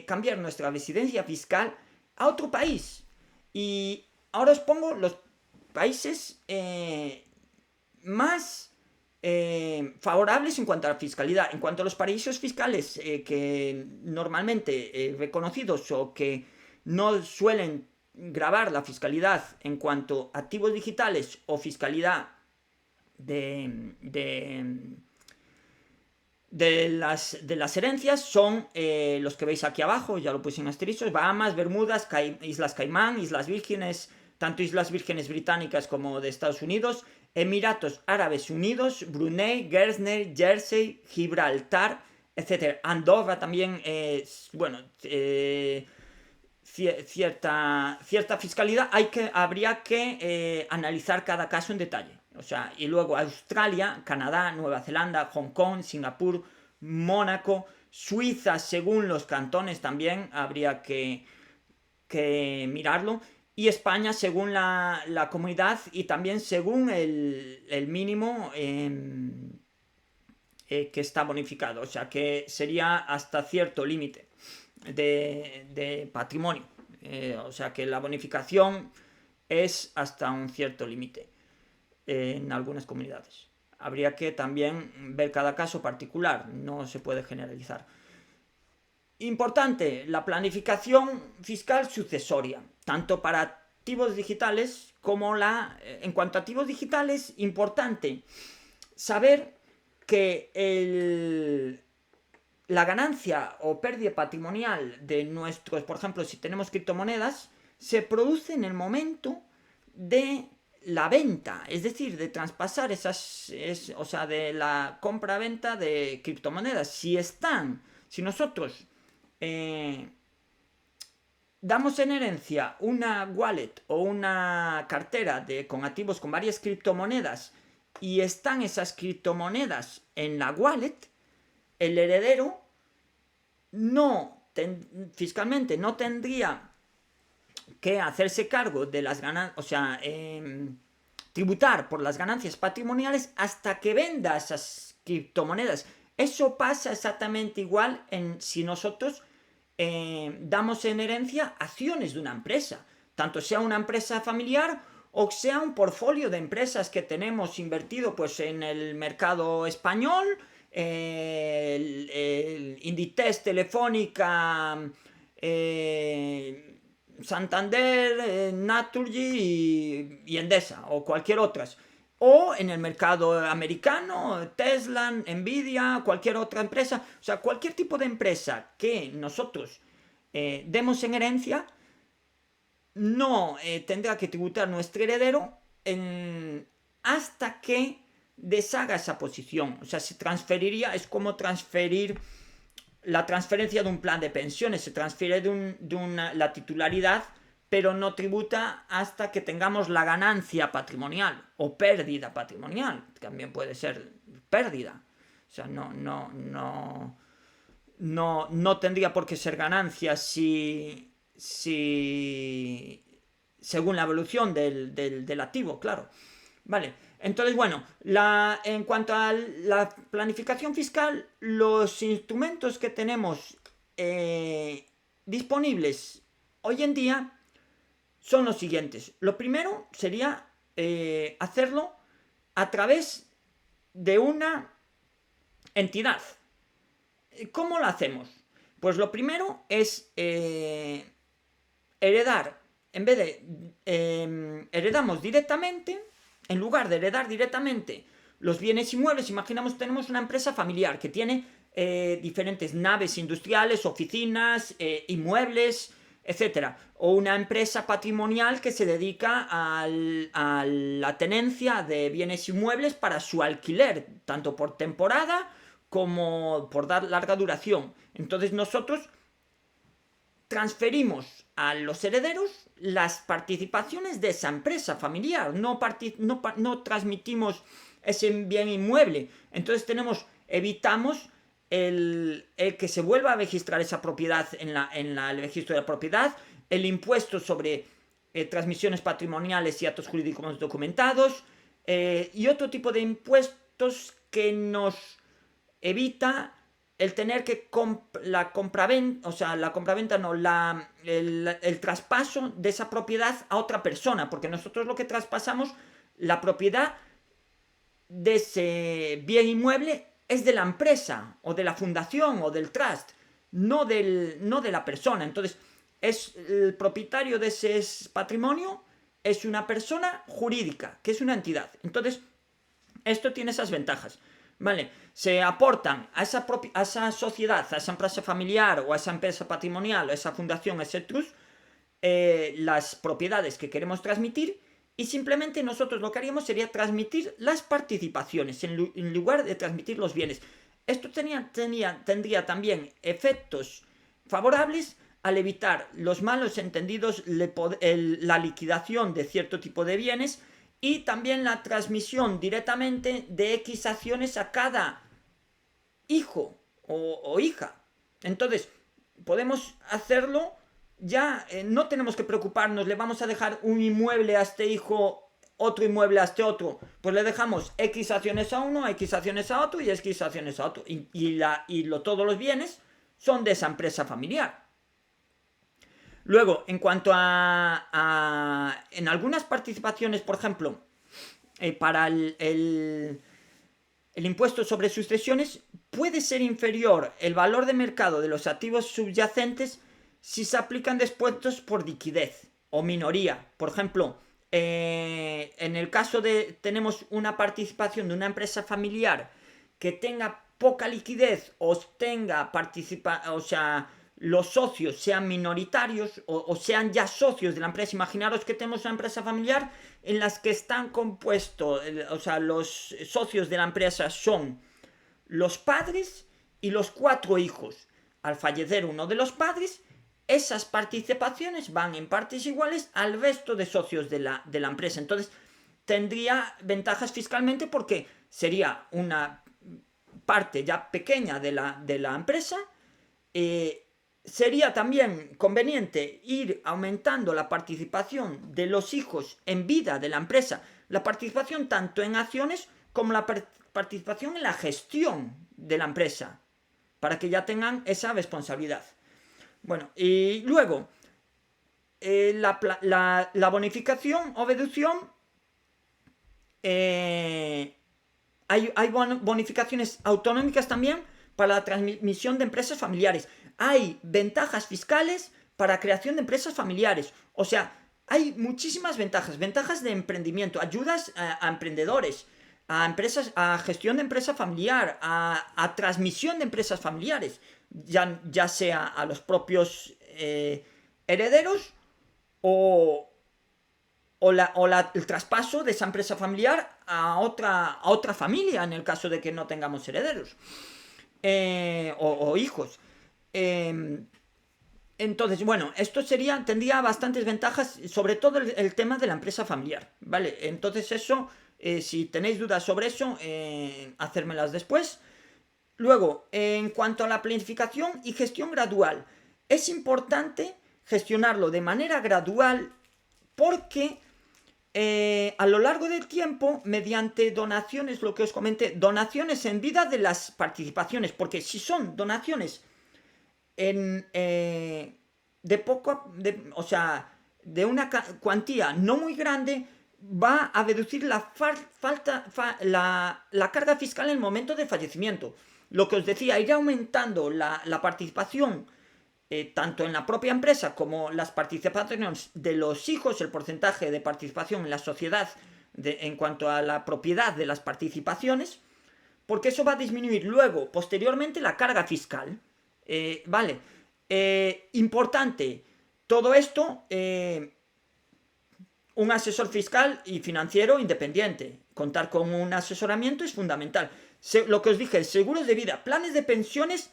cambiar nuestra residencia fiscal a otro país. Y ahora os pongo los países más favorables en cuanto a la fiscalidad. En cuanto a los paraísos fiscales que normalmente reconocidos o que no suelen gravar la fiscalidad en cuanto a activos digitales o fiscalidad de las herencias son los que veis aquí abajo, ya lo puse en asteriscos: Bahamas, Bermudas, Islas Caimán, Islas Vírgenes, tanto Islas Vírgenes Británicas como de Estados Unidos, Emiratos Árabes Unidos, Brunei, Guernsey, Jersey, Gibraltar, etc. Andorra también, bueno, cierta fiscalidad. Habría que analizar cada caso en detalle. O sea, y luego Australia, Canadá, Nueva Zelanda, Hong Kong, Singapur, Mónaco, Suiza, según los cantones también habría que mirarlo. Y España según la comunidad y también según el mínimo que está bonificado. O sea, que sería hasta cierto límite de patrimonio. O sea, que la bonificación es hasta un cierto límite en algunas comunidades. Habría que también ver cada caso particular, no se puede generalizar. Importante, la planificación fiscal sucesoria, tanto para activos digitales como en cuanto a activos digitales, importante saber que la ganancia o pérdida patrimonial de nuestros, por ejemplo, si tenemos criptomonedas, se produce en el momento de la venta, es decir, de traspasar o sea, de la compra-venta de criptomonedas. Si nosotros damos en herencia una wallet o una cartera con activos con varias criptomonedas y están esas criptomonedas en la wallet, el heredero fiscalmente no tendría que hacerse cargo de las ganancias, o sea, tributar por las ganancias patrimoniales hasta que venda esas criptomonedas. Eso pasa exactamente igual si nosotros damos en herencia acciones de una empresa. tanto sea una empresa familiar o sea un portfolio de empresas que tenemos invertido pues en el mercado español, el Inditex, Telefónica, Santander, Naturgy y Endesa o cualquier otras. O en el mercado americano, Tesla, Nvidia, cualquier otra empresa. O sea, cualquier tipo de empresa que nosotros demos en herencia, no tendrá que tributar nuestro heredero hasta que deshaga esa posición. O sea, se transferiría, es como transferir la transferencia de un plan de pensiones, se transfiere la titularidad, pero no tributa hasta que tengamos la ganancia patrimonial o pérdida patrimonial. También puede ser pérdida. O sea, no tendría por qué ser ganancia según la evolución del activo, claro. Vale, entonces bueno, en cuanto a la planificación fiscal, los instrumentos que tenemos disponibles hoy en día son los siguientes. Lo primero sería hacerlo a través de una entidad. ¿Cómo lo hacemos? Pues lo primero es heredar, en vez de heredamos directamente, en lugar de heredar directamente los bienes inmuebles, imaginamos tenemos una empresa familiar que tiene diferentes naves industriales, oficinas, inmuebles, etcétera, o una empresa patrimonial que se dedica a la tenencia de bienes inmuebles para su alquiler, tanto por temporada como por dar larga duración. Entonces nosotros transferimos a los herederos las participaciones de esa empresa familiar, no transmitimos ese bien inmueble. Entonces evitamos el que se vuelva a registrar esa propiedad en el registro de la propiedad, el impuesto sobre transmisiones patrimoniales y actos jurídicos documentados, y otro tipo de impuestos que nos evita el tener que la compraventa, o sea, la compraventa no, el traspaso de esa propiedad a otra persona, porque nosotros lo que traspasamos, la propiedad de ese bien inmueble es de la empresa, o de la fundación, o del trust, no de la persona. Entonces, el propietario de ese patrimonio es una persona jurídica, que es una entidad. Entonces, esto tiene esas ventajas. ¿Vale? Se aportan a esa sociedad, a esa empresa familiar o a esa empresa patrimonial o a esa fundación, a ese trust, las propiedades que queremos transmitir, y simplemente nosotros lo que haríamos sería transmitir las participaciones en lugar de transmitir los bienes. Esto tendría también efectos favorables al evitar los malos entendidos, la liquidación de cierto tipo de bienes y también la transmisión directamente de X acciones a cada hijo o hija. Entonces, podemos hacerlo ya, no tenemos que preocuparnos, le vamos a dejar un inmueble a este hijo, otro inmueble a este otro, pues le dejamos X acciones a uno, X acciones a otro y X acciones a otro. Todos los bienes son de esa empresa familiar. Luego, en cuanto en algunas participaciones, por ejemplo, para el impuesto sobre sucesiones, puede ser inferior el valor de mercado de los activos subyacentes si se aplican descuentos por liquidez o minoría. Por ejemplo, en el caso de tenemos una participación de una empresa familiar que tenga poca liquidez o tenga los socios sean minoritarios o sean ya socios de la empresa. Imaginaros que tenemos una empresa familiar en las que están compuestos, los socios de la empresa son los padres y los 4 hijos. Al fallecer uno de los padres, esas participaciones van en partes iguales al resto de socios de la empresa. Entonces, tendría ventajas fiscalmente porque sería una parte ya pequeña de la empresa. Sería también conveniente ir aumentando la participación de los hijos en vida de la empresa, la participación tanto en acciones como la participación en la gestión de la empresa, para que ya tengan esa responsabilidad. Bueno, y luego, la bonificación o deducción, hay bonificaciones autonómicas también para la transmisión de empresas familiares. Hay ventajas fiscales para creación de empresas familiares. O sea, hay muchísimas ventajas de emprendimiento, ayudas a emprendedores, a empresas, a gestión de empresa familiar, a transmisión de empresas familiares, ya sea a los propios herederos o el traspaso de esa empresa familiar a otra familia, en el caso de que no tengamos herederos o hijos. Entonces, bueno, esto tendría bastantes ventajas, sobre todo el tema de la empresa familiar, ¿vale? Entonces eso, si tenéis dudas sobre eso, hacérmelas después. Luego, en cuanto a la planificación y gestión gradual, es importante gestionarlo de manera gradual porque a lo largo del tiempo, mediante donaciones, lo que os comenté, donaciones en vida de las participaciones, porque si son donaciones o sea, de una cuantía no muy grande, va a deducir la carga fiscal en el momento de fallecimiento. Lo que os decía, ir aumentando la participación tanto en la propia empresa como las participaciones de los hijos, el porcentaje de participación en la sociedad en cuanto a la propiedad de las participaciones, porque eso va a disminuir luego, posteriormente, la carga fiscal. Vale, importante, todo esto, un asesor fiscal y financiero independiente. Contar con un asesoramiento es fundamental. Lo que os dije, seguros de vida, planes de pensiones.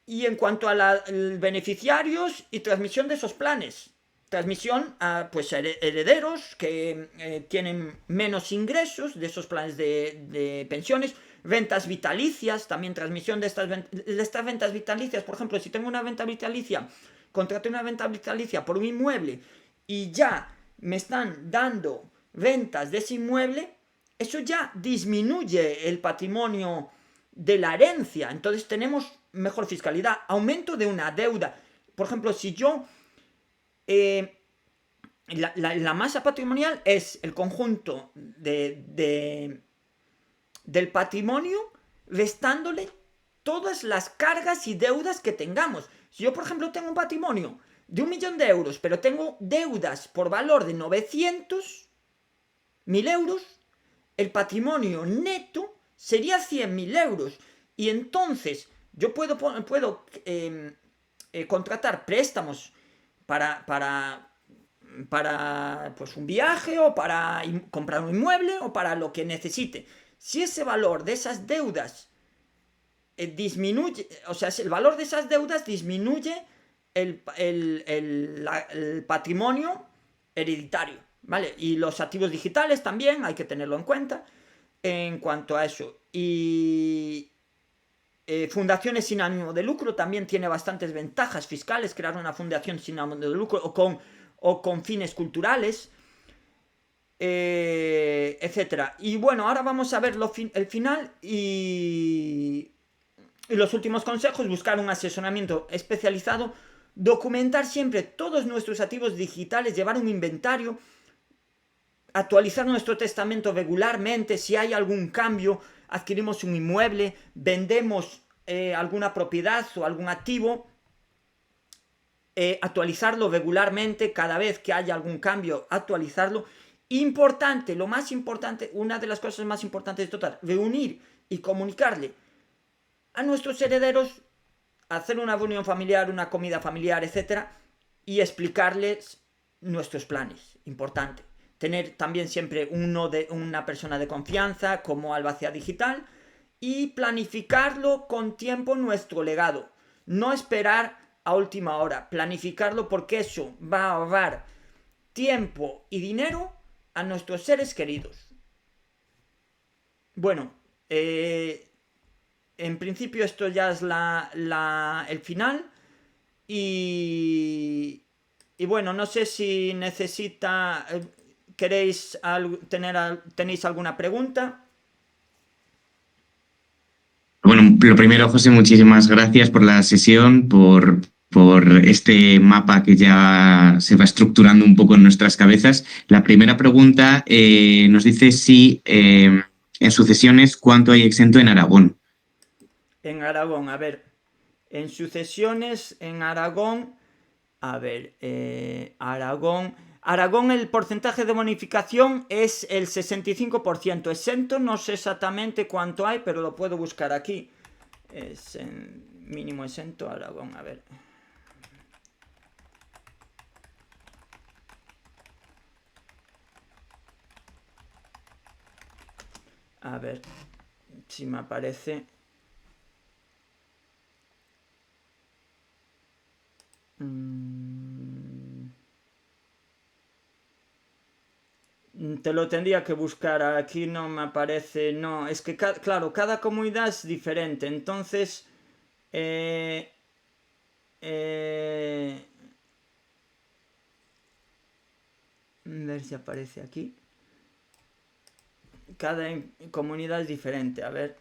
Y en cuanto a beneficiarios y transmisión de esos planes, transmisión a pues herederos que tienen menos ingresos de esos planes de pensiones, ventas vitalicias, también transmisión de estas ventas vitalicias. Por ejemplo, si tengo una venta vitalicia, contraté una venta vitalicia por un inmueble y ya me están dando ventas de ese inmueble, eso ya disminuye el patrimonio de la herencia. Entonces tenemos mejor fiscalidad, aumento de una deuda. Por ejemplo, si yo la masa patrimonial es el conjunto del patrimonio restándole todas las cargas y deudas que tengamos. Si yo, por ejemplo, tengo un patrimonio de 1.000.000 de euros, pero tengo deudas por valor de 900.000 euros, el patrimonio neto sería 100.000 euros. Y entonces yo puedo contratar préstamos para pues un viaje o para comprar un inmueble o para lo que necesite. Si ese valor de esas deudas disminuye, o sea, el valor de esas deudas disminuye el patrimonio hereditario, ¿vale? Y los activos digitales también hay que tenerlo en cuenta en cuanto a eso. Y fundaciones sin ánimo de lucro también tiene bastantes ventajas fiscales, crear una fundación sin ánimo de lucro o con fines culturales, etcétera. Y bueno, ahora vamos a ver el final y los últimos consejos: buscar un asesoramiento especializado, documentar siempre todos nuestros activos digitales, llevar un inventario, actualizar nuestro testamento regularmente. Si hay algún cambio, adquirimos un inmueble, vendemos alguna propiedad o algún activo, actualizarlo regularmente, cada vez que haya algún cambio, actualizarlo. Importante, lo más importante, una de las cosas más importantes de total, reunir y comunicarle a nuestros herederos, hacer una reunión familiar, una comida familiar, etcétera, y explicarles nuestros planes. Importante. Tener también siempre una persona de confianza como albacea digital y planificarlo con tiempo nuestro legado. No esperar a última hora, planificarlo, porque eso va a ahorrar tiempo y dinero a nuestros seres queridos. Bueno, en principio esto ya es el final y bueno, no sé si tenéis alguna pregunta. Bueno, lo primero, José, muchísimas gracias por la sesión, por por este mapa que ya se va estructurando un poco en nuestras cabezas. La primera pregunta nos dice si en sucesiones, ¿cuánto hay exento en Aragón? En Aragón, a ver, en sucesiones en Aragón, a ver, Aragón el porcentaje de bonificación es el 65%. Exento no sé exactamente cuánto hay, pero lo puedo buscar aquí. Es en mínimo exento Aragón, a ver. A ver si me aparece. Te lo tendría que buscar, aquí no me aparece, no, es que claro, cada comunidad es diferente, entonces, eh, eh, a ver si aparece aquí, cada comunidad es diferente, a ver.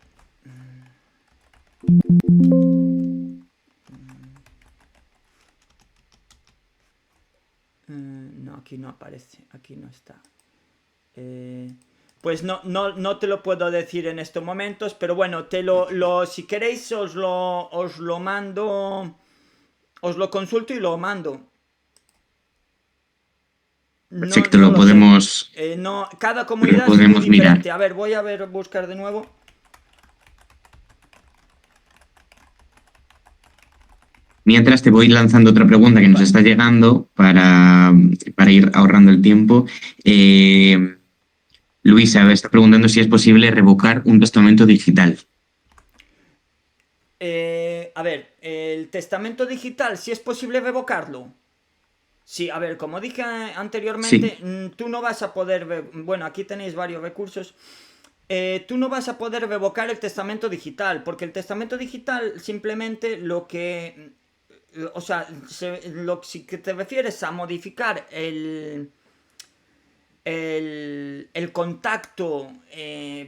No, aquí no aparece, aquí no está. Pues no te lo puedo decir en estos momentos, pero bueno, si queréis os lo mando, os lo consulto y lo mando. Perfecto, No lo lo sé. podemos, No, cada lo comunidad es muy podemos mirar. diferente. A ver, voy a buscar de nuevo. Mientras te voy lanzando otra pregunta que nos Vale. está llegando para ir ahorrando el tiempo. Luisa está preguntando si es posible revocar un testamento digital. A ver, el testamento digital, si es posible revocarlo. Sí, a ver, como dije anteriormente, Sí, tú no vas a poder, bueno, aquí tenéis varios recursos. Tú no vas a poder revocar el testamento digital, porque el testamento digital simplemente lo que, o sea, si que te refieres a modificar el contacto,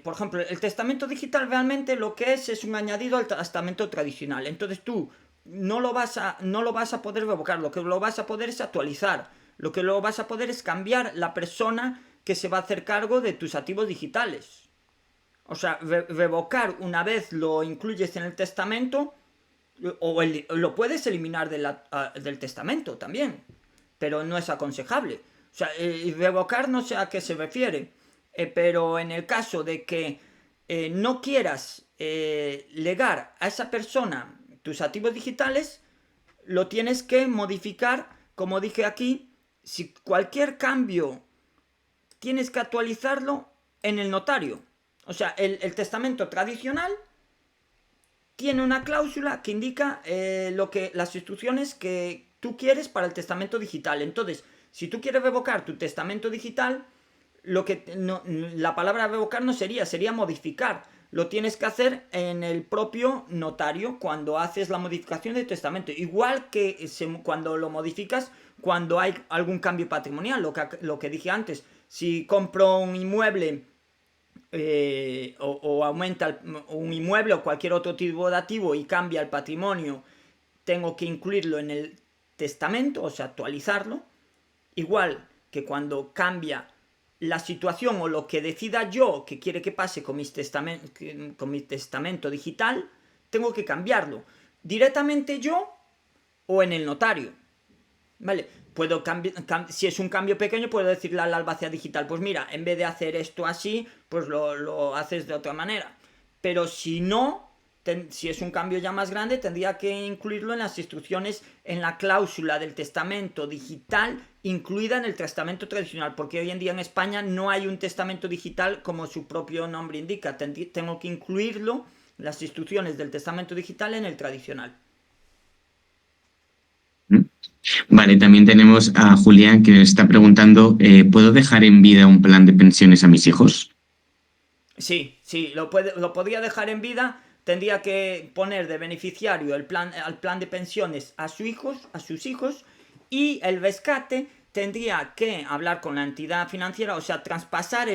por ejemplo, el testamento digital realmente lo que es un añadido al testamento tradicional. Entonces tú no lo vas a poder revocar, lo que lo vas a poder es actualizar, lo que lo vas a poder es cambiar la persona que se va a hacer cargo de tus activos digitales. O sea, revocar una vez lo incluyes en el testamento, lo puedes eliminar del testamento también, pero no es aconsejable. O sea, revocar no sé a qué se refiere, pero en el caso de que no quieras legar a esa persona tus activos digitales, lo tienes que modificar, como dije aquí, si cualquier cambio tienes que actualizarlo en el notario. O sea, el testamento tradicional tiene una cláusula que indica las instrucciones que tú quieres para el testamento digital. Entonces, si tú quieres revocar tu testamento digital, la palabra revocar no sería modificar. Lo tienes que hacer en el propio notario cuando haces la modificación de testamento. Igual que cuando lo modificas, cuando hay algún cambio patrimonial, lo que dije antes. Si compro un inmueble o aumenta un inmueble o cualquier otro tipo de activo y cambia el patrimonio, tengo que incluirlo en el testamento, o sea, actualizarlo. Igual que cuando cambia la situación o lo que decida yo que quiere que pase con mi testamento digital, tengo que cambiarlo directamente yo o en el notario. ¿Vale? Puedo si es un cambio pequeño, puedo decirle al albacea digital, pues mira, en vez de hacer esto así, pues lo haces de otra manera. Pero si no, si es un cambio ya más grande, tendría que incluirlo en las instrucciones, en la cláusula del testamento digital incluida en el testamento tradicional, porque hoy en día en España no hay un testamento digital como su propio nombre indica. Tengo que incluirlo, las instrucciones del testamento digital, en el tradicional. vale, también tenemos a Julián que está preguntando, ¿puedo dejar en vida un plan de pensiones a mis hijos? Sí, lo podría dejar en vida. Tendría que poner de beneficiario al plan de pensiones a sus hijos, y el rescate tendría que hablar con la entidad financiera, o sea, traspasar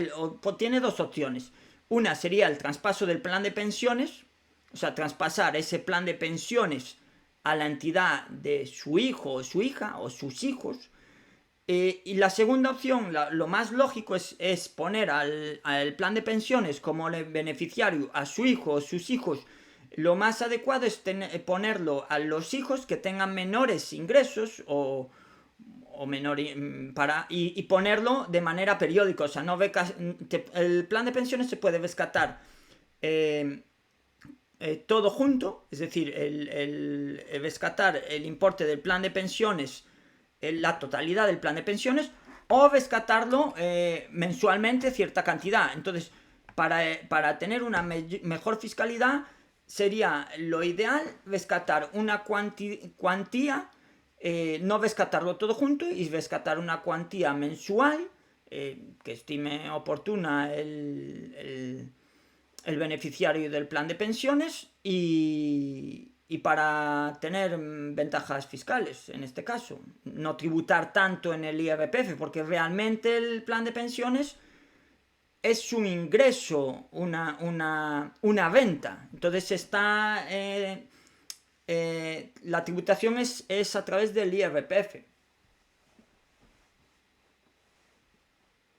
tiene dos opciones. Una sería el traspaso del plan de pensiones, o sea, traspasar ese plan de pensiones a la entidad de su hijo o su hija o sus hijos. Y la segunda opción, lo más lógico es poner al plan de pensiones como beneficiario a su hijo o sus hijos. Lo más adecuado es ponerlo a los hijos que tengan menores ingresos o menor y ponerlo de manera periódica. O sea, no el plan de pensiones se puede rescatar todo junto, es decir, el rescatar el importe del plan de pensiones, la totalidad del plan de pensiones, o rescatarlo mensualmente cierta cantidad. Entonces, para tener una mejor fiscalidad, sería lo ideal rescatar una cuantía, no rescatarlo todo junto y rescatar una cuantía mensual que estime oportuna el beneficiario del plan de pensiones y para tener ventajas fiscales, en este caso. No tributar tanto en el IRPF, porque realmente el plan de pensiones es un ingreso, una venta. Entonces está... la tributación es a través del IRPF.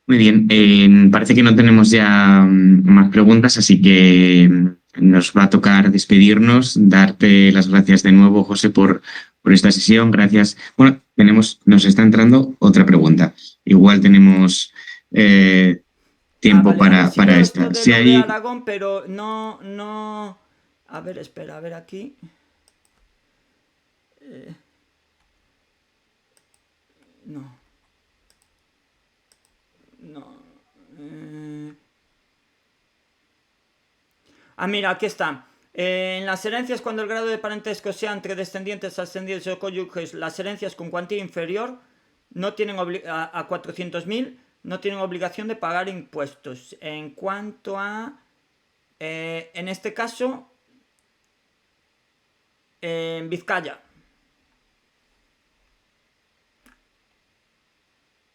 Muy bien, parece que no tenemos ya más preguntas, así que nos va a tocar despedirnos. Darte las gracias de nuevo, José, por esta sesión. Gracias. Bueno, nos está entrando otra pregunta. Igual tenemos tiempo Vale, ha sido para esto esta. de Si lo de hay, Aragón, pero no... A ver, espera, a ver aquí. No. No. Mira, aquí está. En las herencias, cuando el grado de parentesco sea entre descendientes, ascendientes o cónyuges, las herencias con cuantía inferior no tienen a 400.000 no tienen obligación de pagar impuestos. En cuanto a... en este caso, en Vizcaya.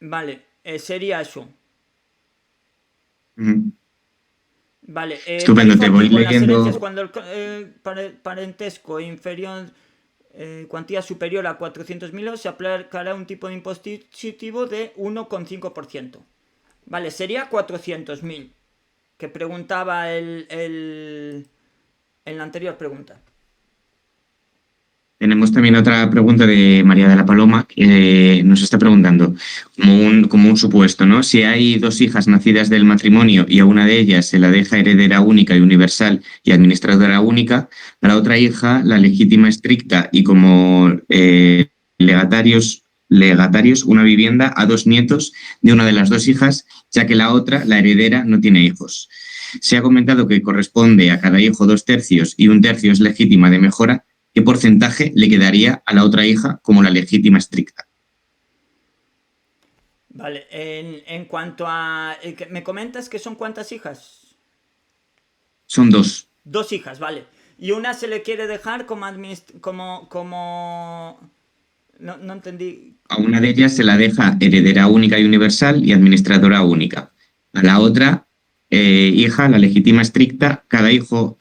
Vale, sería eso. Vale, estupendo, te voy tarifático en las herencias leyendo. cuando el parentesco inferior, cuantía superior a 400.000 se aplicará un tipo de impositivo de 1,5%. Vale, sería 400.000, que preguntaba en la anterior pregunta. Tenemos también otra pregunta de María de la Paloma, que nos está preguntando, como un supuesto, ¿no? Si hay dos hijas nacidas del matrimonio y a una de ellas se la deja heredera única y universal y administradora única, a la otra hija la legítima estricta y como legatarios una vivienda a dos nietos de una de las dos hijas, ya que la otra, la heredera, no tiene hijos. Se ha comentado que corresponde a cada hijo 2/3 y 1/3 es legítima de mejora. ¿Qué porcentaje le quedaría a la otra hija como la legítima estricta? Vale, en cuanto a... ¿me comentas que son cuántas hijas? Son dos. Dos hijas, vale. Y una se le quiere dejar como... No entendí. A una de ellas se la deja heredera única y universal y administradora única. A la otra hija, la legítima estricta, cada hijo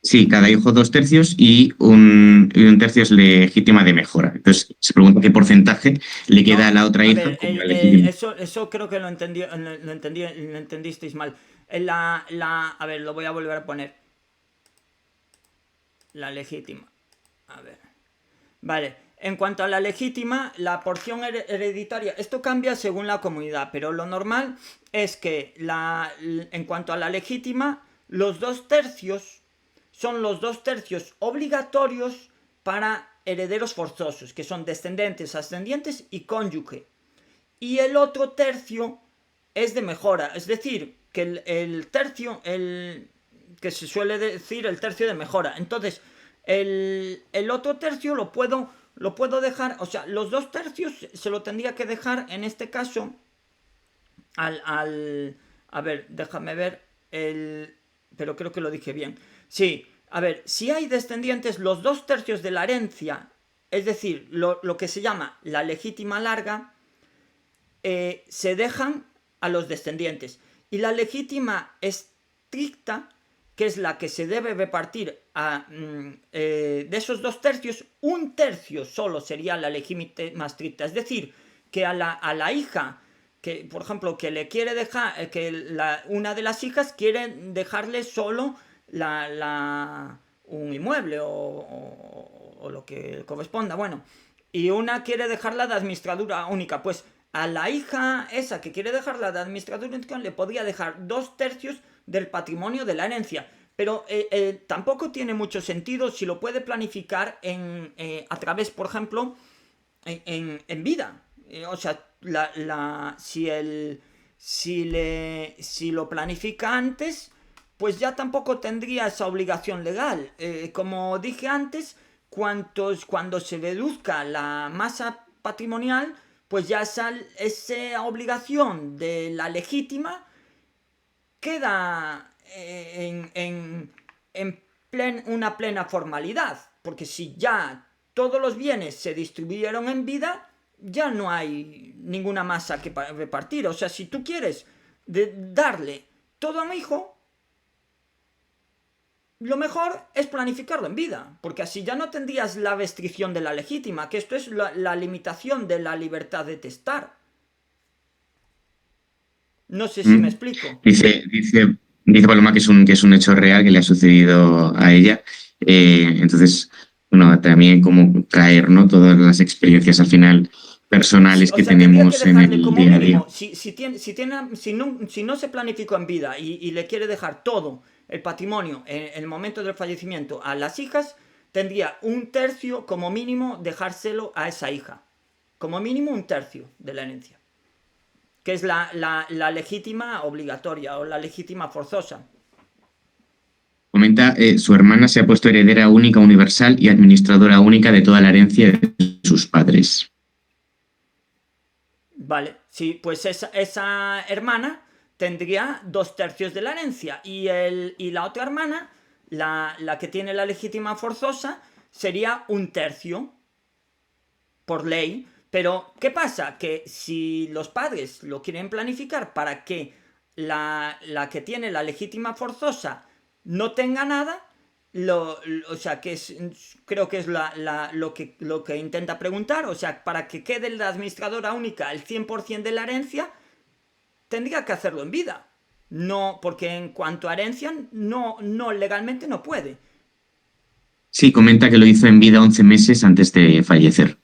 2/3 y un tercio es legítima de mejora. Entonces se pregunta qué porcentaje le queda a No, la otra a hija ver, como la legítima. eso creo que lo entendisteis mal. A ver, lo voy a volver a poner. La legítima. A ver. Vale, en cuanto a la legítima, la porción hereditaria, esto cambia según la comunidad, pero lo normal es que en cuanto a la legítima, los 2/3 son los 2/3 obligatorios para herederos forzosos, que son descendentes, ascendientes y cónyuge. Y el otro tercio es de mejora, es decir, que el tercio, que se suele decir el tercio de mejora. Entonces, el otro tercio lo puedo dejar, o sea, los 2/3 se lo tendría que dejar en este caso a ver, déjame ver, pero creo que lo dije bien. Sí, a ver, si hay descendientes, los 2/3 de la herencia, es decir, lo que se llama la legítima larga, se dejan a los descendientes. Y la legítima estricta que es la que se debe repartir de esos 2 tercios, 1 tercio solo sería la legítima estricta. Es decir, que a la hija, que por ejemplo, que le quiere dejar, una de las hijas quiere dejarle solo un inmueble o lo que corresponda, bueno, y una quiere dejarla de administradura única, pues a la hija esa que quiere dejarla de administradura única le podría dejar 2 tercios del patrimonio de la herencia. Pero tampoco tiene mucho sentido si lo puede planificar a través, por ejemplo, en vida. O sea, si lo planifica antes, pues ya tampoco tendría esa obligación legal. Como dije antes, cuando se reduzca la masa patrimonial, pues ya esa obligación de la legítima queda en una plena formalidad, porque si ya todos los bienes se distribuyeron en vida, ya no hay ninguna masa que repartir. O sea, si tú quieres darle todo a un hijo, lo mejor es planificarlo en vida, porque así ya no tendrías la restricción de la legítima, que esto es la limitación de la libertad de testar. No sé si me explico. Dice Paloma que es un hecho real que le ha sucedido a ella. Entonces, bueno, también como traer, ¿no?, todas las experiencias al final personales que tenemos en el día a día. Si no se planificó en vida y le quiere dejar todo el patrimonio en el momento del fallecimiento a las hijas, tendría 1 tercio como mínimo dejárselo a esa hija. Como mínimo 1 tercio de la herencia, que es la legítima obligatoria o la legítima forzosa. Comenta, su hermana se ha puesto heredera única universal y administradora única de toda la herencia de sus padres. Vale, sí, pues esa hermana tendría 2 tercios de la herencia y la otra hermana, la que tiene la legítima forzosa, sería 1 tercio por ley. Pero, ¿qué pasa? Que si los padres lo quieren planificar para que la que tiene la legítima forzosa no tenga nada, o sea, creo que es lo que intenta preguntar, o sea, para que quede la administradora única el 100% de la herencia, tendría que hacerlo en vida. No, porque en cuanto a herencia, no legalmente no puede. Sí, comenta que lo hizo en vida 11 meses antes de fallecer.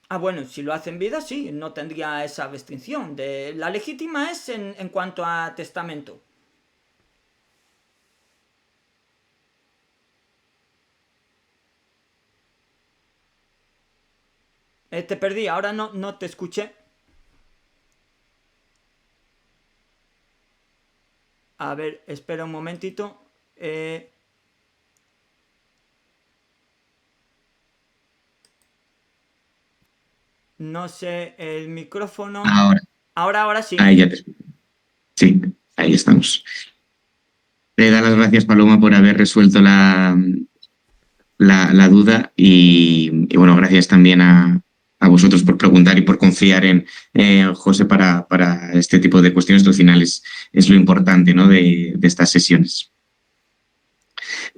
Ah, bueno, si lo hace en vida, sí, no tendría esa restricción. La legítima es en cuanto a testamento. Te perdí, ahora no te escuché. A ver, espera un momentito. No sé, el micrófono. Ahora sí. Ahí ya te escucho. Sí, ahí estamos. Le da las gracias, Paloma, por haber resuelto la duda y bueno, gracias también a vosotros por preguntar y por confiar en José para este tipo de cuestiones, que al final es lo importante, ¿no?, de estas sesiones.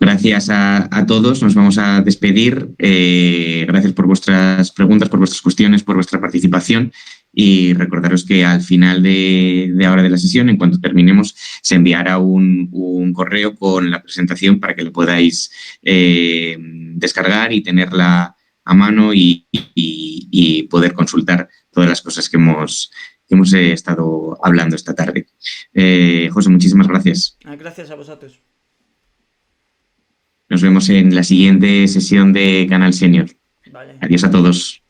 Gracias a todos, nos vamos a despedir. Gracias por vuestras preguntas, por vuestras cuestiones, por vuestra participación y recordaros que al final de ahora de la sesión, en cuanto terminemos, se enviará un correo con la presentación para que lo podáis descargar y tenerla a mano y poder consultar todas las cosas que hemos estado hablando esta tarde. José, muchísimas gracias. Gracias a vosotros. Nos vemos en la siguiente sesión de Canal Senior. Vale. Adiós a todos.